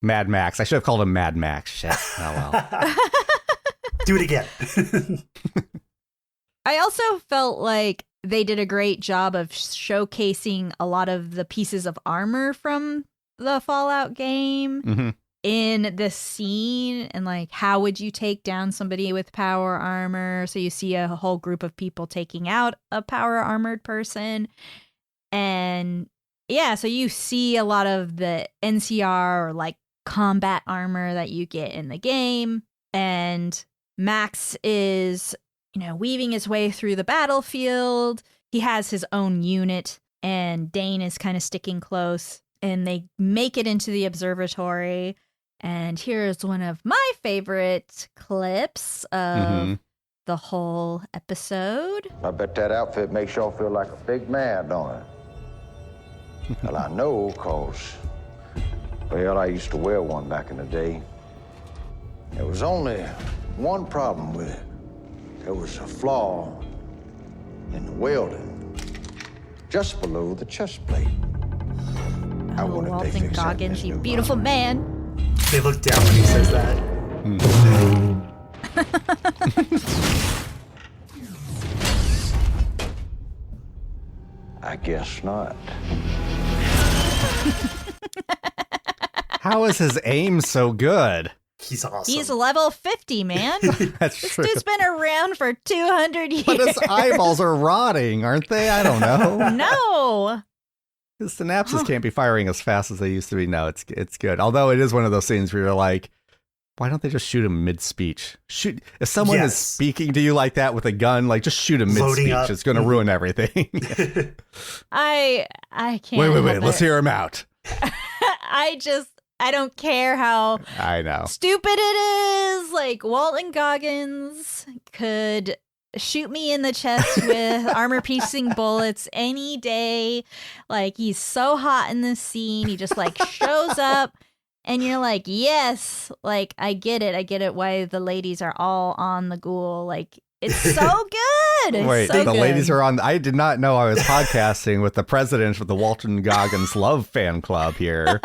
Mad Max. I should have called him Mad Max. Shit. Oh, well. Do it again. I also felt like they did a great job of showcasing a lot of the pieces of armor from the Fallout game in this scene. And like, how would you take down somebody with power armor? So you see a whole group of people taking out a power armored person. And yeah, so you see a lot of the NCR or like combat armor that you get in the game. And Max is, you know, weaving his way through the battlefield. He has his own unit, and Dane is kind of sticking close, and they make it into the observatory. And here's one of my favorite clips of the whole episode. I bet that outfit makes y'all feel like a big man, don't it? Well, I know, cause, well, I used to wear one back in the day. There was only one problem with it. There was a flaw in the welding, just below the chest plate. Oh, Walton Goggins, you beautiful man. They look down when he says that. I guess not. How is his aim so good? He's awesome. He's level 50, man. That's this true. dude's been around for 200 years. But his eyeballs are rotting, aren't they? I don't know. No. His synapses can't be firing as fast as they used to be. No, it's good. Although it is one of those scenes where you're like, why don't they just shoot him mid-speech? Shoot if someone is speaking to you like that with a gun, like just shoot him mid-speech. It's going to ruin everything. I can't. Wait. Let's hear him out. I don't care how I know stupid it is. Like Walton Goggins could shoot me in the chest with armor-piercing bullets any day. Like he's so hot in this scene. He just like shows up. And you're like, yes, like, I get it why the ladies are all on the ghoul. Like, it's so good. It's Wait, so the good. ladies are on. I did not know I was podcasting with the president of the Walton Goggins Love Fan Club here.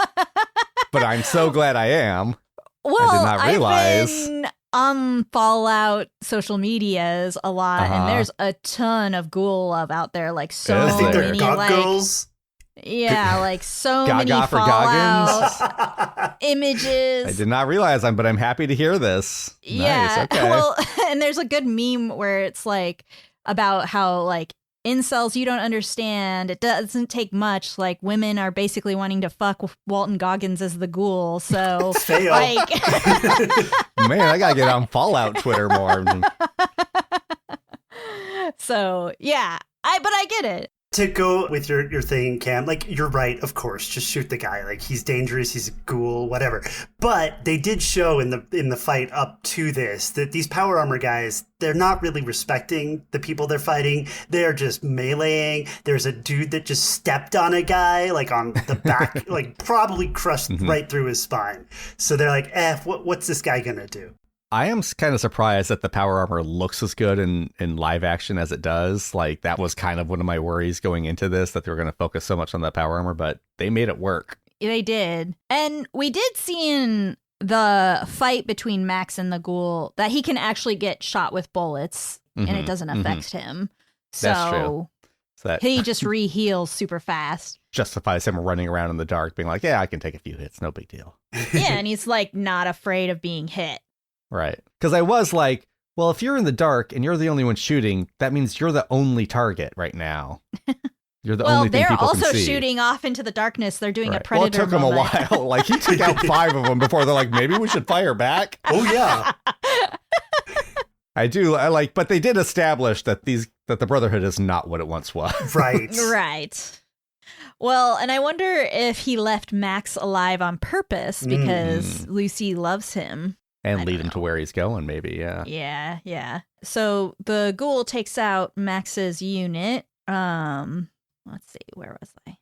But I'm so glad I am. Well, I did not realize. I've been on Fallout social medias a lot, and there's a ton of ghoul love out there. Like, so I think they're many, God like, girls. Yeah, like so Gaga many for Fallout images. I did not realize them, but I'm happy to hear this. Yeah. Nice, okay. Well, and there's a good meme where it's like about how like incels, you don't understand. It doesn't take much. Like women are basically wanting to fuck Walton Goggins as the ghoul. So like, man, I gotta get on Fallout Twitter more. So yeah, but I get it. To go with your thing, Cam, like, you're right, of course, just shoot the guy. Like, he's dangerous, he's a ghoul, whatever. But they did show in the fight up to this that these power armor guys, they're not really respecting the people they're fighting. They're just meleeing. There's a dude that just stepped on a guy, like, on the back, like, probably crushed right through his spine. So they're like, what's this guy gonna do? I am kind of surprised that the power armor looks as good in live action as it does. Like, that was kind of one of my worries going into this, that they were going to focus so much on the power armor, but they made it work. They did. And we did see in the fight between Max and the ghoul that he can actually get shot with bullets and it doesn't affect him. So that's true. So that he just re-heals super fast. Justifies him running around in the dark being like, yeah, I can take a few hits. No big deal. Yeah, and he's like not afraid of being hit. Right. Because I was like, well, if you're in the dark and you're the only one shooting, that means you're the only target right now. You're the only thing people can see. They're also shooting off into the darkness. They're doing a Predator Well, it took them a while. Like, he took out 5 of them before they're like, maybe we should fire back. Oh, yeah. I like, but they did establish that the Brotherhood is not what it once was. Right. Right. Well, and I wonder if he left Max alive on purpose because Lucy loves him. And lead him to where he's going, maybe, yeah. Yeah. So the ghoul takes out Max's unit. Let's see, where was I?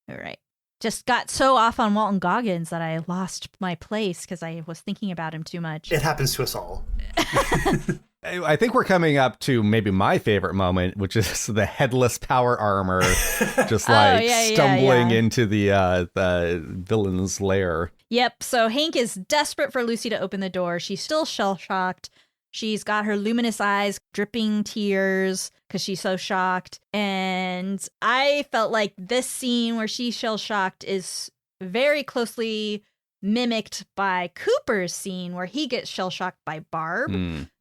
All right. Just got so off on Walton Goggins that I lost my place because I was thinking about him too much. It happens to us all. I think we're coming up to maybe my favorite moment, which is the headless power armor, just like stumbling into the villain's lair. Yep. So Hank is desperate for Lucy to open the door. She's still shell-shocked. She's got her luminous eyes dripping tears because she's so shocked. And I felt like this scene where she's shell-shocked is very closely mimicked by Cooper's scene where he gets shell-shocked by Barb.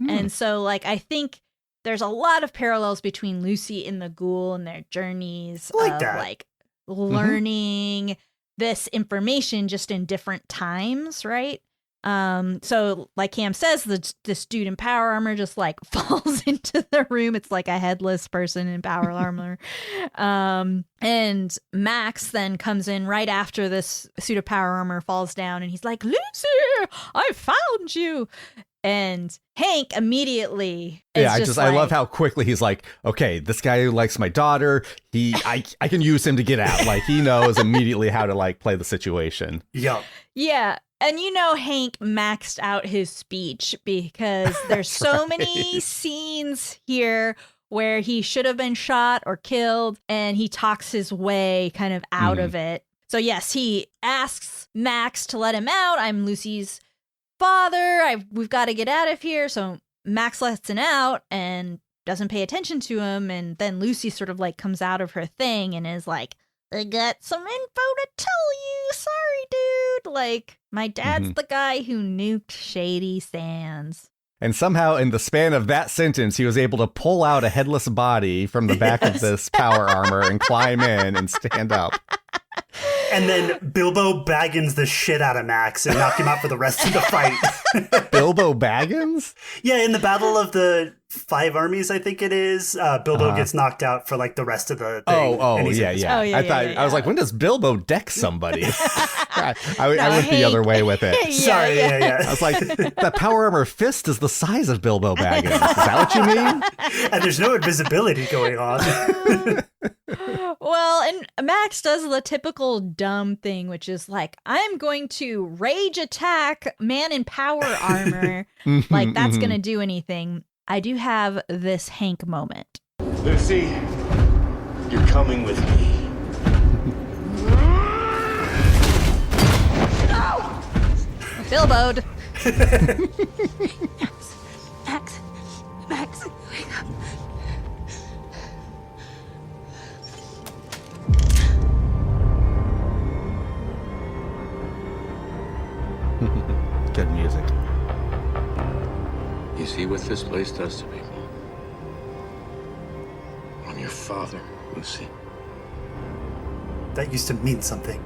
And so, like, I think there's a lot of parallels between Lucy and the ghoul and their journeys like learning this information just in different times, right? So like Cam says, this dude in power armor just like falls into the room. It's like a headless person in power armor. And Max then comes in right after this suit of power armor falls down and he's like, Lucy, I found you. And Hank immediately is I love how quickly he's like, okay, this guy who likes my daughter, I can use him to get out. Like, he knows immediately how to like play the situation. Yep. Yeah. And Hank maxed out his speech because there's so many scenes here where he should have been shot or killed and he talks his way kind of out of it. So yes, he asks Max to let him out. I'm Lucy's father. We've got to get out of here. So Max lets him out and doesn't pay attention to him. And then Lucy sort of like comes out of her thing and is like, I got some info to tell you. Sorry, dude. Like, my dad's the guy who nuked Shady Sands. And somehow in the span of that sentence, he was able to pull out a headless body from the back of this power armor and climb in and stand up. And then Bilbo Baggins the shit out of Max and knock him out for the rest of the fight. Bilbo Baggins? Yeah, in the Battle of the 5 Armies, I think it is, Bilbo gets knocked out for like the rest of the thing. I was like, when does Bilbo deck somebody? I went the other way with it. Sorry, yeah. I was like, the power armor fist is the size of Bilbo Baggins. Is that what you mean? And there's no invisibility going on. Well, and Max does the typical dumb thing, which is like, I'm going to rage attack man in power armor. Like, that's going to do anything. I do have this Hank moment. Lucy, you're coming with me. Bilbo'd. Max, wake up. what this place does to people. I'm your father, Lucy. That used to mean something.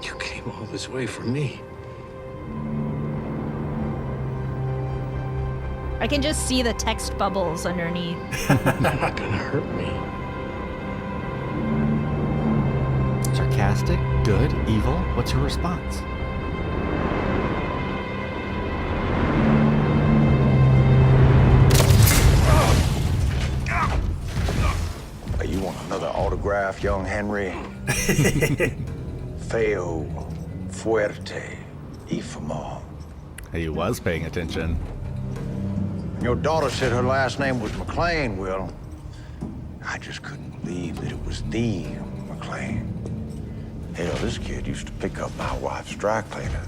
You came all this way for me. I can just see the text bubbles underneath. You're not gonna hurt me. Sarcastic, good, evil. What's your response? You want another autograph, young Henry? Feo fuerte y famo. He was paying attention. Your daughter said her last name was McLean, Will. I just couldn't believe that it was the McLean. Hell, this kid used to pick up my wife's dry cleaner.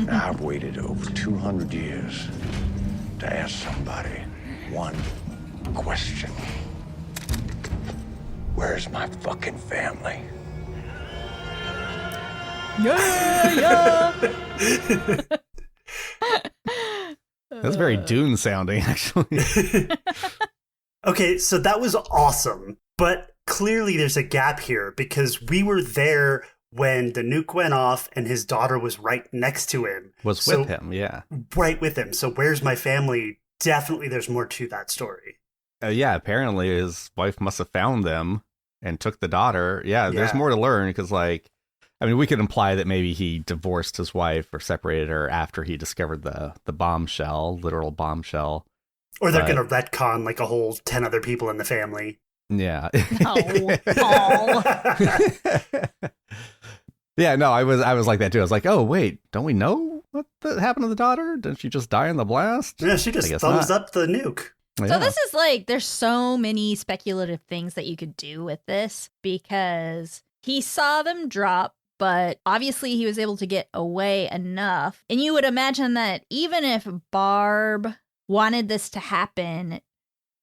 Now, I've waited over 200 years to ask somebody one question. Where's my fucking family? Yeah. That's very Dune sounding, actually. Okay, so that was awesome. But clearly there's a gap here because we were there when the nuke went off and his daughter was right next to him. With him, yeah. Right with him. So where's my family? Definitely there's more to that story. Yeah, apparently his wife must have found them and took the daughter. Yeah, there's more to learn because, like, I mean, we could imply that maybe he divorced his wife or separated her after he discovered the bombshell, literal bombshell. Or they're going to retcon like a whole 10 other people in the family. Yeah. Oh. Yeah, no, I was like that too. I was like, oh, wait, don't we know what happened to the daughter? Didn't she just die in the blast? Yeah, she just thumbs up the nuke. Yeah. So this is like, there's so many speculative things that you could do with this because he saw them drop, but obviously he was able to get away enough. And you would imagine that even if Barb wanted this to happen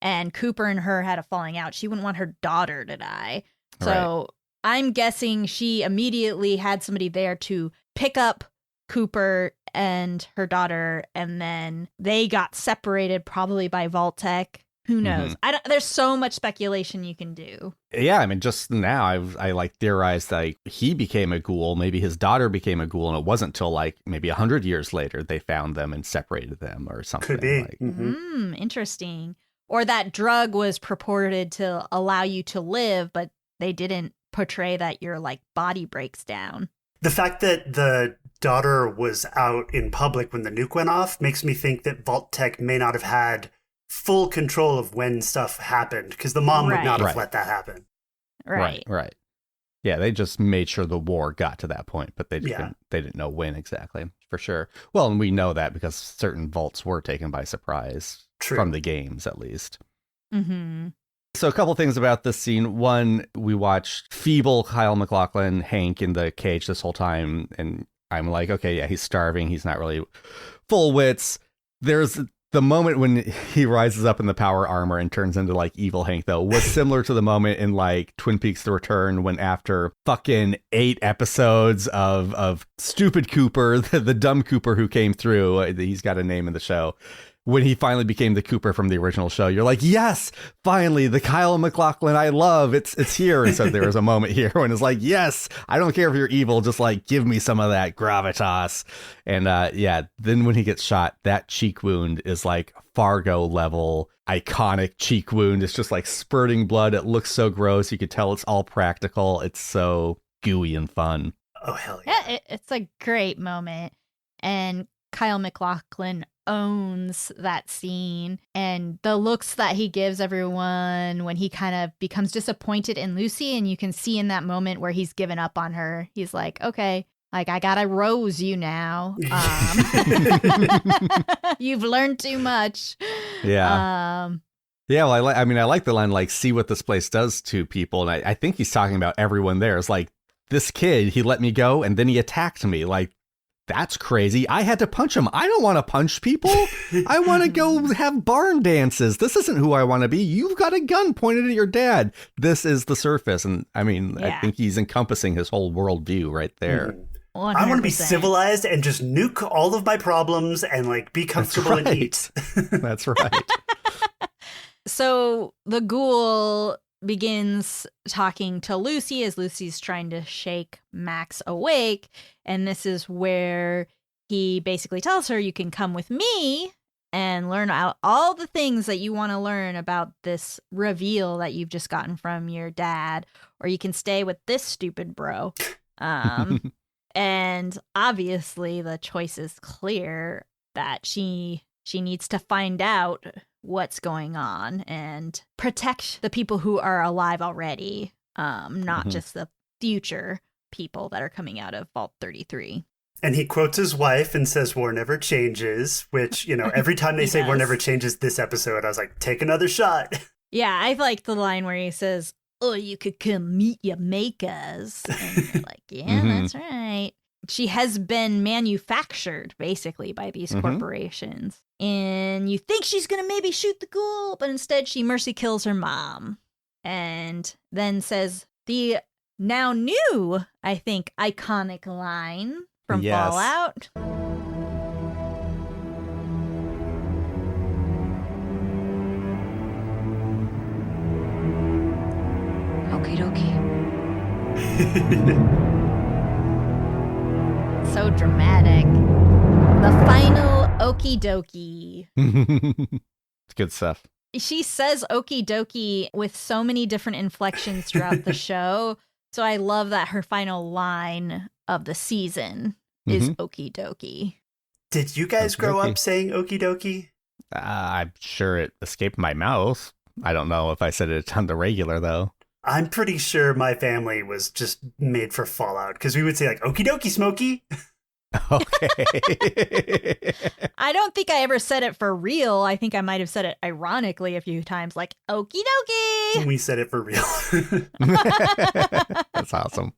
and Cooper and her had a falling out, she wouldn't want her daughter to die. So I'm guessing she immediately had somebody there to pick up Cooper and her daughter, and then they got separated probably by Vault-Tec. Who knows? There's so much speculation you can do. Yeah, I mean, just now I like theorized that he became a ghoul, maybe his daughter became a ghoul, and it wasn't till like maybe 100 years later they found them and separated them or something. Could be. Like, Interesting. Or that drug was purported to allow you to live, but they didn't portray that your like body breaks down. The fact that the daughter was out in public when the nuke went off makes me think that Vault-Tec may not have had full control of when stuff happened, because the mom would not have let that happen. Right. Yeah, they just made sure the war got to that point, but they didn't know when exactly, for sure. Well, and we know that because certain vaults were taken by surprise from the games, at least. Mm-hmm. So a couple things about this scene. One, we watched feeble Kyle MacLachlan, Hank, in the cage this whole time, and I'm like, okay, yeah, he's starving. He's not really full wits. There's the moment when he rises up in the power armor and turns into like evil Hank, though, was similar to the moment in like Twin Peaks: The Return when after fucking 8 episodes of stupid Cooper, the dumb Cooper who came through, he's got a name in the show, when he finally became the Cooper from the original show, you're like, yes, finally, the Kyle MacLachlan I love, it's here. And so there was a moment here when it's like, yes, I don't care if you're evil, just like, give me some of that gravitas. And then when he gets shot, that cheek wound is like Fargo level, iconic cheek wound. It's just like spurting blood. It looks so gross. You could tell it's all practical. It's so gooey and fun. Oh, hell yeah. Yeah, it's a great moment. And Kyle MacLachlan owns that scene, and the looks that he gives everyone when he kind of becomes disappointed in Lucy, and you can see in that moment where he's given up on her. He's like, okay, like I gotta rose you now. You've learned too much. Yeah. Yeah, well, I like the line, like, see what this place does to people. And I think he's talking about everyone there. It's like, this kid, he let me go and then he attacked me. Like, that's crazy. I had to punch him. I don't want to punch people. I want to go have barn dances. This isn't who I want to be. You've got a gun pointed at your dad. This is the surface. And I mean, I think he's encompassing his whole worldview right there. 100%. I want to be civilized and just nuke all of my problems and like be comfortable and eat. That's right. So the ghoul begins talking to Lucy as Lucy's trying to shake Max awake. And this is where he basically tells her, you can come with me and learn out all the things that you want to learn about this reveal that you've just gotten from your dad, or you can stay with this stupid bro. And obviously the choice is clear that she needs to find out what's going on and protect the people who are alive already, not just the future people that are coming out of Vault 33. And he quotes his wife and says, war never changes, which, you know, every time they say war never changes this episode, I was like, take another shot. Yeah, I like the line where he says, oh, you could come meet your makers. And you're like, yeah, that's right. She has been manufactured, basically, by these corporations. And you think she's going to maybe shoot the ghoul, but instead she mercy kills her mom. And then says the now new, I think, iconic line from Fallout. Okie dokie. So dramatic. The final okie dokie. It's good stuff. She says okie dokie with so many different inflections throughout the show. So I love that her final line of the season is okie dokie. Did you guys grow up saying okie dokie? I'm sure it escaped my mouth. I don't know if I said it on the regular, though. I'm pretty sure my family was just made for Fallout because we would say like okie dokie, Smokey. Okay. I don't think I ever said it for real. I think I might have said it ironically a few times, like okie dokie. We said it for real. That's awesome.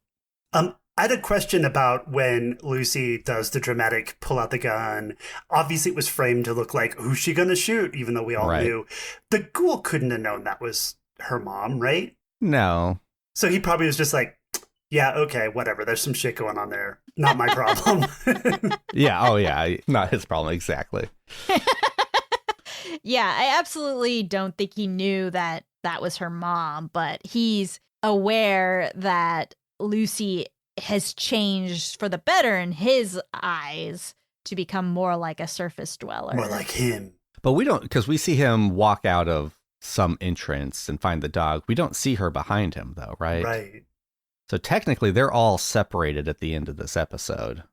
I had a question about when Lucy does the dramatic pull out the gun. Obviously, it was framed to look like, who's she going to shoot? Even though we all knew. The ghoul couldn't have known that was her mom, right? No. So he probably was just like, yeah, okay, whatever. There's some shit going on there. Not my problem. Yeah. Oh, yeah. Not his problem. Exactly. Yeah, I absolutely don't think he knew that that was her mom, but he's aware that Lucy has changed for the better in his eyes to become more like a surface dweller. More like him. But we don't, because we see him walk out of some entrance and find the dog. We don't see her behind him, though, right? Right. So technically, they're all separated at the end of this episode.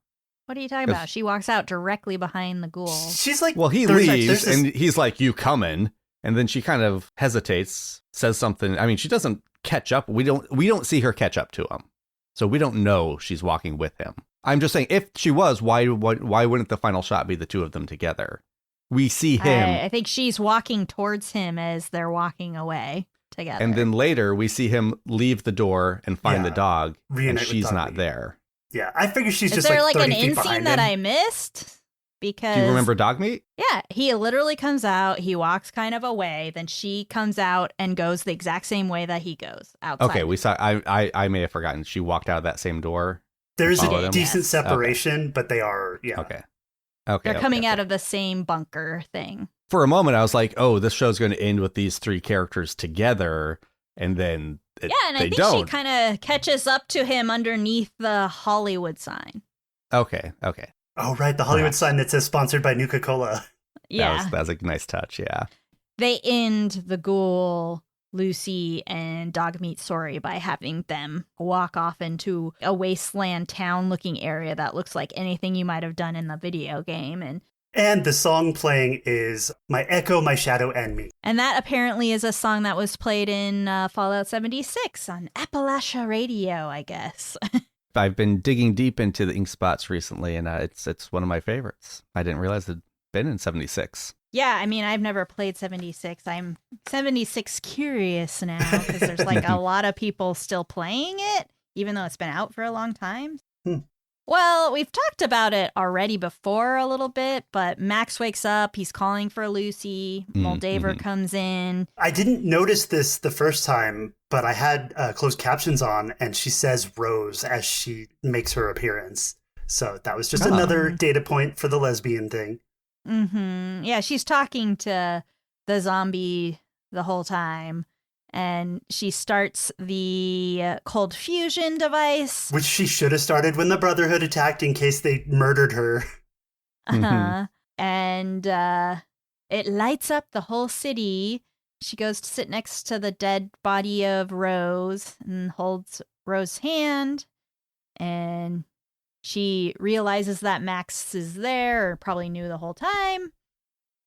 What are you talking about? She walks out directly behind the ghoul. She's like, well, he leaves and he's like, you coming? And then she kind of hesitates, says something. I mean, she doesn't catch up. We don't see her catch up to him. So we don't know she's walking with him. I'm just saying, if she was, why wouldn't the final shot be the two of them together? We see him. I think she's walking towards him as they're walking away together. And then later we see him leave the door and find the dog, and she's not there. Yeah, I figure she's Is just there like an 30 feet in behind scene that him. I missed? Because Do you remember dog meat? Yeah, he literally comes out, he walks kind of away, then she comes out and goes the exact same way that he goes outside. Okay, we saw. I may have forgotten. She walked out of that same door. There's a decent separation, but they are, Okay. They're coming out of the same bunker thing. For a moment, I was like, "Oh, this show's going to end with these three characters together," and then And I think she kind of catches up to him underneath the Hollywood sign. Okay. Oh, right, the Hollywood sign that says sponsored by Nuka-Cola. Yeah, that was a nice touch. Yeah. They end the ghoul, Lucy, and Dogmeat story by having them walk off into a wasteland town-looking area that looks like anything you might have done in the video game, And the song playing is My Echo, My Shadow, and Me. And that apparently is a song that was played in Fallout 76 on Appalachia Radio, I guess. I've been digging deep into the ink spots recently, and it's one of my favorites. I didn't realize it'd been in 76. Yeah, I mean, I've never played 76. I'm 76 curious now because there's like a lot of people still playing it, even though it's been out for a long time. Well, we've talked about it already before a little bit, but Max wakes up, he's calling for Lucy, Moldaver comes in. I didn't notice this the first time, but I had closed captions on, and she says Rose as she makes her appearance. So that was just another data point for the lesbian thing. Mm-hmm. Yeah, she's talking to the zombie the whole time. And she starts the cold fusion device. Which she should have started when the Brotherhood attacked in case they murdered her. Uh-huh. And it lights up the whole city. She goes to sit next to the dead body of Rose and holds Rose's hand. And she realizes that Max is there, or probably knew the whole time.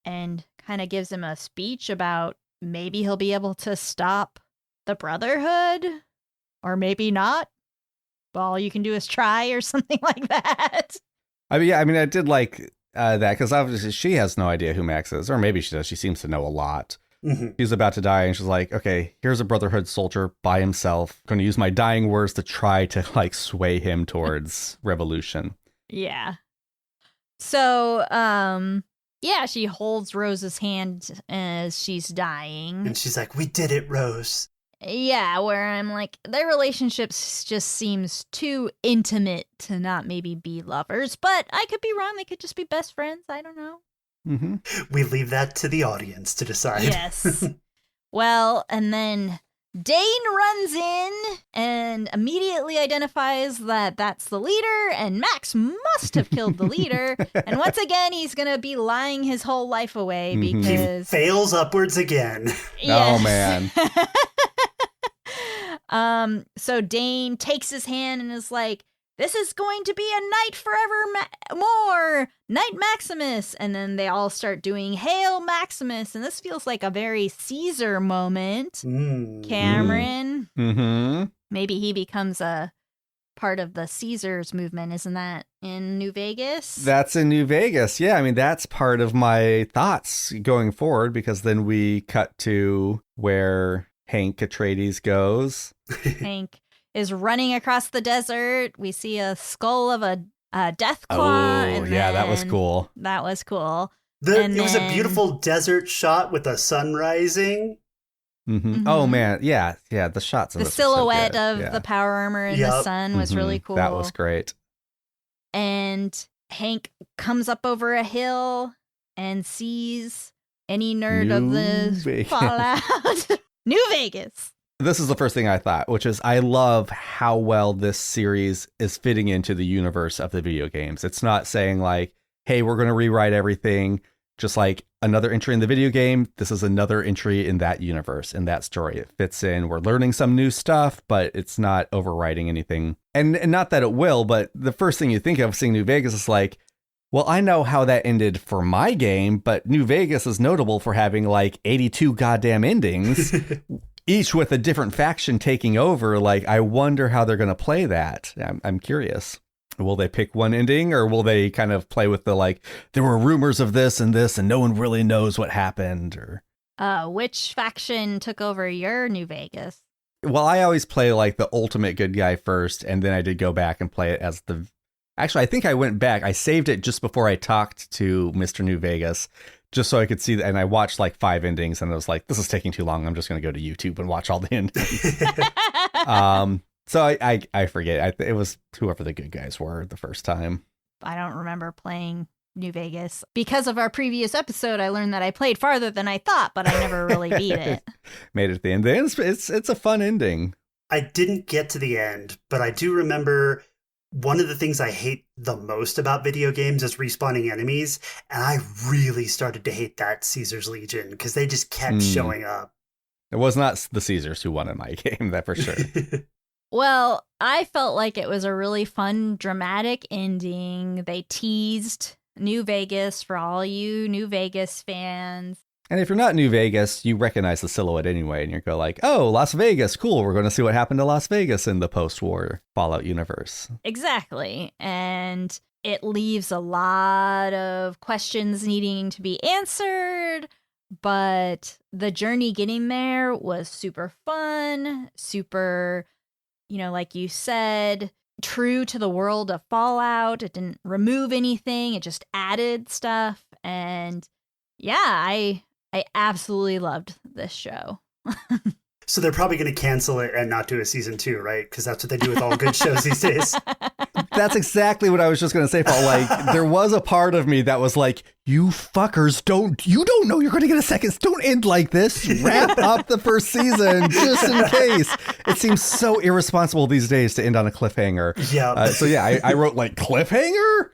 And kind of gives him a speech about maybe he'll be able to stop the Brotherhood, or maybe not. All you can do is try, or something like that. I mean, I did like that, because obviously she has no idea who Max is, or maybe she does. She seems to know a lot. Mm-hmm. He's about to die, and she's like, okay, here's a Brotherhood soldier by himself. I'm going to use my dying words to try to like sway him towards revolution. Yeah. So, yeah, she holds Rose's hand as she's dying. And she's like, we did it, Rose. Yeah, where I'm like, their relationships just seems too intimate to not maybe be lovers. But I could be wrong. They could just be best friends. I don't know. Mm-hmm. We leave that to the audience to decide. Yes. Well, and then Dane runs in and immediately identifies that that's the leader, and Max must have killed the leader. And once again, he's going to be lying his whole life away because... He fails upwards again. Yes. Oh, man. So Dane takes his hand and is like, this is going to be a night forever more, Knight Maximus. And then they all start doing Hail Maximus. And this feels like a very Caesar moment. Cameron. Mm-hmm. Maybe he becomes a part of the Caesars movement. Isn't that in New Vegas? That's in New Vegas. Yeah, I mean, that's part of my thoughts going forward, because then we cut to where Hank Atreides goes. Hank is running across the desert. We see a skull of a death claw. Oh, yeah, that was cool. That was cool. It was a beautiful desert shot with the sun rising. Mm-hmm. Mm-hmm. Oh, man. Yeah, the shots of the this silhouette so of the power armor in the sun was really cool. That was great. And Hank comes up over a hill and sees any nerd of the Fallout. New Vegas. This is the first thing I thought, which is I love how well this series is fitting into the universe of the video games. It's not saying like, hey, we're going to rewrite everything. Just like another entry in the video game, this is another entry in that universe, in that story. It fits in. We're learning some new stuff, but it's not overwriting anything. And not that it will, but the first thing you think of seeing New Vegas is like, well, I know how that ended for my game, but New Vegas is notable for having like 82 goddamn endings, each with a different faction taking over. Like, I wonder how they're going to play that. I'm curious. Will they pick one ending, or will they kind of play with the, like, there were rumors of this and no one really knows what happened? Or which faction took over your New Vegas? Well, I always play like the ultimate good guy first, and then I did go back and play it as the... Actually, I think I went back. I saved it just before I talked to Mr. New Vegas, just so I could see that. And I watched like 5 endings, and I was like, this is taking too long. I'm just going to go to YouTube and watch all the endings. So I forget. It was whoever the good guys were the first time. I don't remember playing New Vegas. Because of our previous episode, I learned that I played farther than I thought, but I never really beat it. Made it at the end. It's a fun ending. I didn't get to the end, but I do remember one of the things I hate the most about video games is respawning enemies. And I really started to hate that Caesar's Legion because they just kept showing up. It was not the Caesars who won in my game, that for sure. Well, I felt like it was a really fun, dramatic ending. They teased New Vegas for all you New Vegas fans. And if you're not New Vegas, you recognize the silhouette anyway, and you go like, oh, Las Vegas, cool. We're going to see what happened to Las Vegas in the post-war Fallout universe. Exactly. And it leaves a lot of questions needing to be answered, but the journey getting there was super fun, super, like you said, true to the world of Fallout. It didn't remove anything. It just added stuff. And yeah, I absolutely loved this show. So they're probably going to cancel it and not do a season 2, right? Because that's what they do with all good shows these days. That's exactly what I was just going to say, Paul. Like, there was a part of me that was like, you fuckers you don't know you're going to get a second. Don't end like this. Wrap up the first season just in case. It seems so irresponsible these days to end on a cliffhanger. Yeah. I wrote like cliffhanger.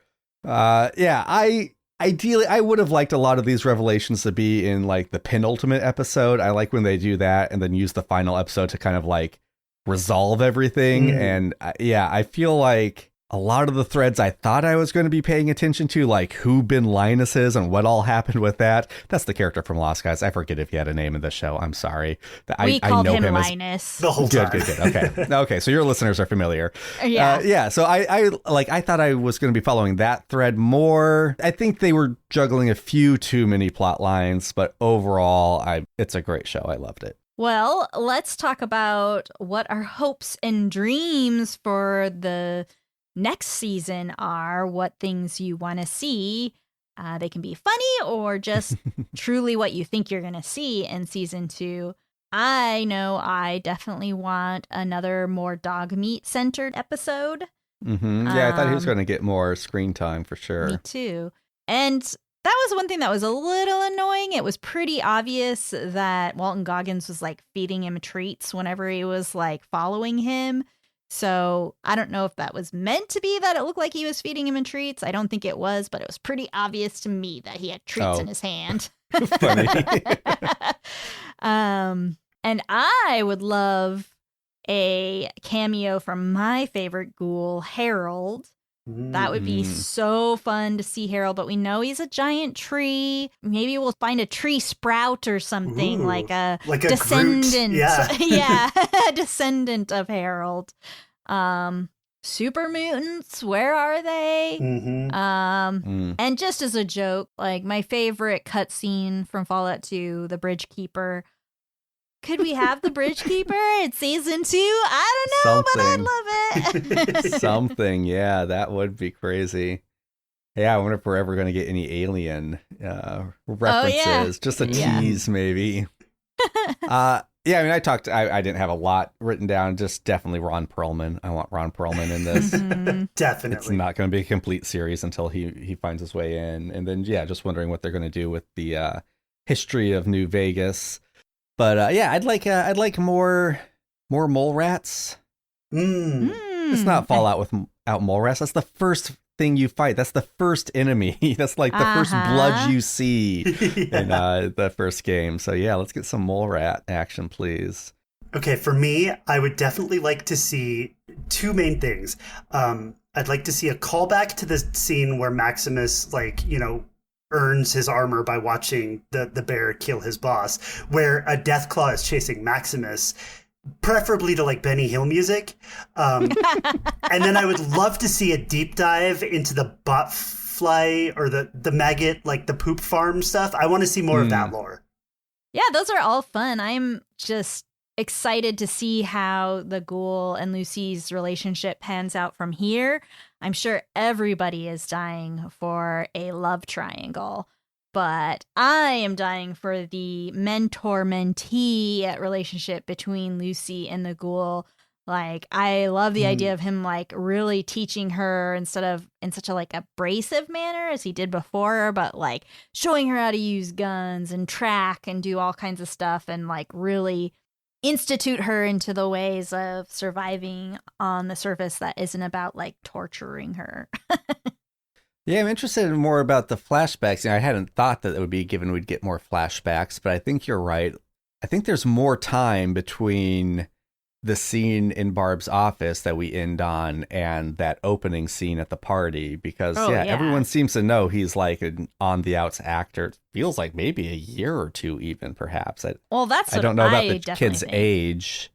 Ideally, I would have liked a lot of these revelations to be in like the penultimate episode. I like when they do that and then use the final episode to kind of like resolve everything. And I feel like a lot of the threads I thought I was going to be paying attention to, like who Ben Linus is and what all happened with that. That's the character from Lost, guys. I forget if he had a name in the show. I'm sorry. We called him as Linus the whole time. Good. Okay. So your listeners are familiar. Yeah. So I thought I was going to be following that thread more. I think they were juggling a few too many plot lines, but overall, it's a great show. I loved it. Well, let's talk about what our hopes and dreams for the next season are, what things you want to see. They can be funny or just truly what you think you're going to see in season 2. I know I definitely want another more dog meat centered episode. Yeah, I thought he was going to get more screen time for sure. Me too. And that was one thing that was a little annoying. It was pretty obvious that Walton Goggins was like feeding him treats whenever he was like following him. So I don't know if that was meant to be that it looked like he was feeding him treats. I don't think it was, but it was pretty obvious to me that he had treats in his hand. Funny. And I would love a cameo from my favorite ghoul, Harold. That would be so fun to see Harold, but we know he's a giant tree. Maybe we'll find a tree sprout or something, like a descendant. Yeah. Descendant of Harold. Super mutants, where are they? And just as a joke, like my favorite cutscene from Fallout 2, the Bridge Keeper. Could we have the Bridge Keeper in season 2? I don't know, but I'd love it. Something, yeah, that would be crazy. Yeah, I wonder if we're ever going to get any alien references. Just a tease, maybe. I mean, I didn't have a lot written down, just definitely Ron Perlman. I want Ron Perlman in this. Definitely. It's not going to be a complete series until he finds his way in. And then, just wondering what they're going to do with the history of New Vegas. But I'd like more mole rats. It's not Fallout without mole rats. That's the first thing you fight. That's the first enemy. That's like the first blood you see in the first game. So let's get some mole rat action, please. Okay, for me, I would definitely like to see two main things. I'd like to see a callback to the scene where Maximus, earns his armor by watching the bear kill his boss, where a Deathclaw is chasing Maximus, preferably to Benny Hill music. And then I would love to see a deep dive into the botfly or the maggot, like the poop farm stuff. I want to see more of that lore. Yeah, those are all fun. I'm just excited to see how the ghoul and Lucy's relationship pans out from here. I'm sure everybody is dying for a love triangle, but I am dying for the mentor-mentee relationship between Lucy and the ghoul. Like, I love the idea of him really teaching her instead of in such a abrasive manner as he did before, but showing her how to use guns and track and do all kinds of stuff and really institute her into the ways of surviving on the surface that isn't about torturing her. Yeah, I'm interested in more about the flashbacks. I hadn't thought that it would be given we'd get more flashbacks, but I think you're right. I think there's more time between the scene in Barb's office that we end on and that opening scene at the party because everyone seems to know he's an on the outs actor. It feels like maybe a year or two even perhaps. That's what I don't know about the kid's think. age,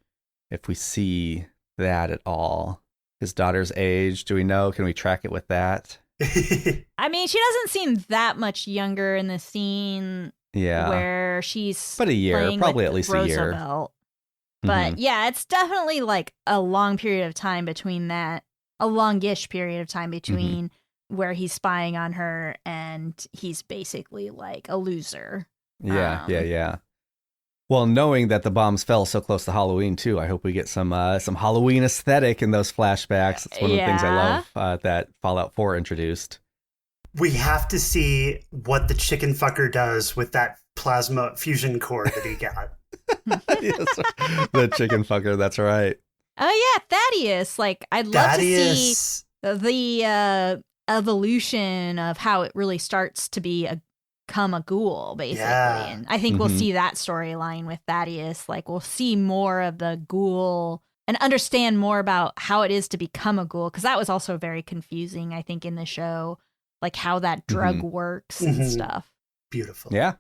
if we see that at all. His daughter's age, do we know? Can we track it with that? I mean, she doesn't seem that much younger in the scene where she's but a year, probably at least Roosevelt. A year. But it's definitely a long period of time between that, a longish period of time between where he's spying on her and he's basically a loser. Yeah. Well, knowing that the bombs fell so close to Halloween too, I hope we get some Halloween aesthetic in those flashbacks. It's one of the things I love that Fallout 4 introduced. We have to see what the chicken fucker does with that plasma fusion core that he got. Yes, the chicken fucker, that's right. Oh yeah, Thaddeus. Like, I'd love to see the evolution of how it really starts to become a ghoul, basically. Yeah. And I think we'll see that storyline with Thaddeus. Like, we'll see more of the ghoul and understand more about how it is to become a ghoul, because that was also very confusing, I think, in the show, like how that drug works and stuff. Beautiful. Yeah.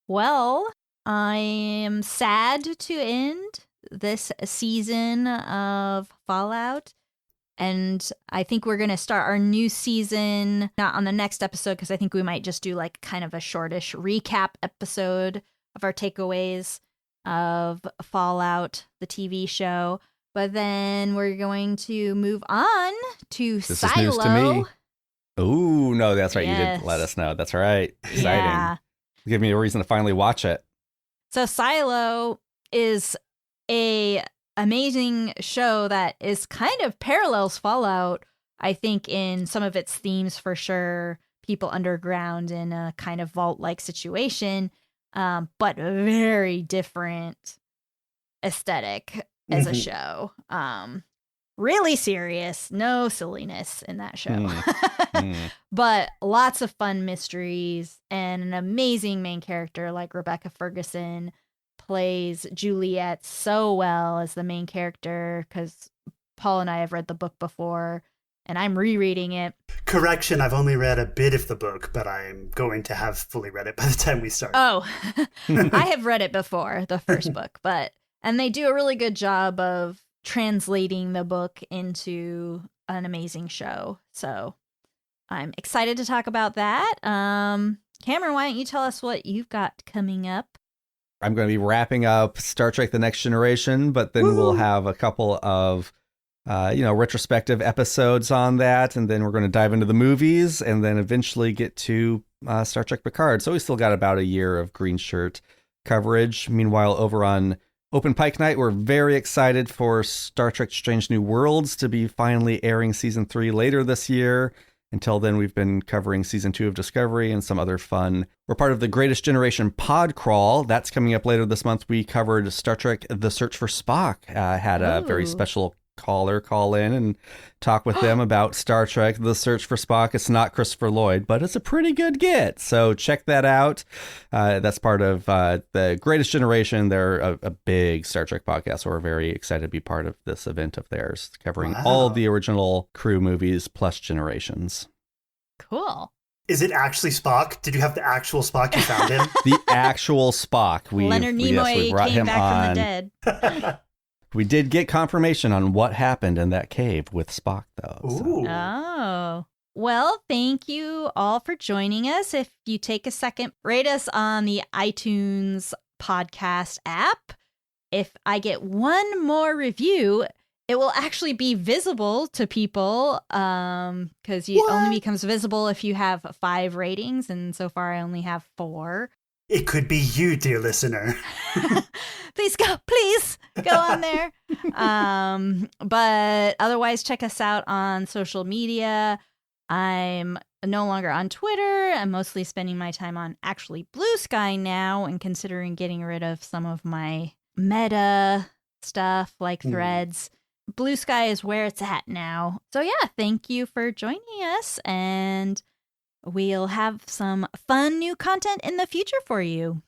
Well, I am sad to end this season of Fallout. And I think we're going to start our new season, not on the next episode, because I think we might just do like kind of a shortish recap episode of our takeaways of Fallout, the TV show. But then we're going to move on to This Silo. is news to me. Ooh, no, that's right. Yes. You did let us know. That's right. Exciting. Yeah. Give me a reason to finally watch it. So Silo is a amazing show that is kind of parallels Fallout, I think, in some of its themes for sure. People underground in a kind of vault-like situation, but very different aesthetic as a show. Really serious, no silliness in that show. But lots of fun mysteries and an amazing main character like Rebecca Ferguson plays Juliet so well as the main character, because Paul and I have read the book before and I'm rereading it. Correction, I've only read a bit of the book, but I'm going to have fully read it by the time we start. Oh, I have read it before, the first book, and they do a really good job of translating the book into an amazing show. So I'm excited to talk about that. Cameron, why don't you tell us what you've got coming up? I'm going to be wrapping up Star Trek The Next Generation, but then we'll have a couple of, retrospective episodes on that. And then we're going to dive into the movies and then eventually get to Star Trek Picard. So we still got about a year of Green Shirt coverage. Meanwhile, over on Open Pike Night, we're very excited for Star Trek Strange New Worlds to be finally airing season 3 later this year. Until then, we've been covering season 2 of Discovery and some other fun. We're part of the Greatest Generation Pod Crawl. That's coming up later this month. We covered Star Trek The Search for Spock. Had a very special caller call in and talk with them about Star Trek The Search for Spock. It's not Christopher Lloyd, but it's a pretty good get. So check that out. That's part of the Greatest Generation. They're a big Star Trek podcast. So we're very excited to be part of this event of theirs, covering all the original crew movies plus Generations. Cool. Is it actually Spock? Did you have the actual Spock you found him? The actual Spock. Leonard Nimoy brought came him back on. from the dead. We did get confirmation on what happened in that cave with Spock, though. Ooh. Oh. Well, thank you all for joining us. If you take a second, rate us on the iTunes podcast app. If I get one more review, it will actually be visible to people, because it only becomes visible if you have 5 ratings, and so far I only have 4. It could be you, dear listener. Please go on there. But otherwise, check us out on social media. I'm no longer on Twitter. I'm mostly spending my time on actually Blue Sky now, and considering getting rid of some of my meta stuff like Threads. Blue Sky is where it's at now. So yeah, thank you for joining us, and we'll have some fun new content in the future for you.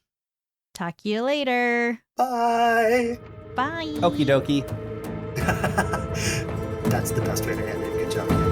Talk to you later. Bye. Bye. Okie dokie. That's the best way to end it. Good job.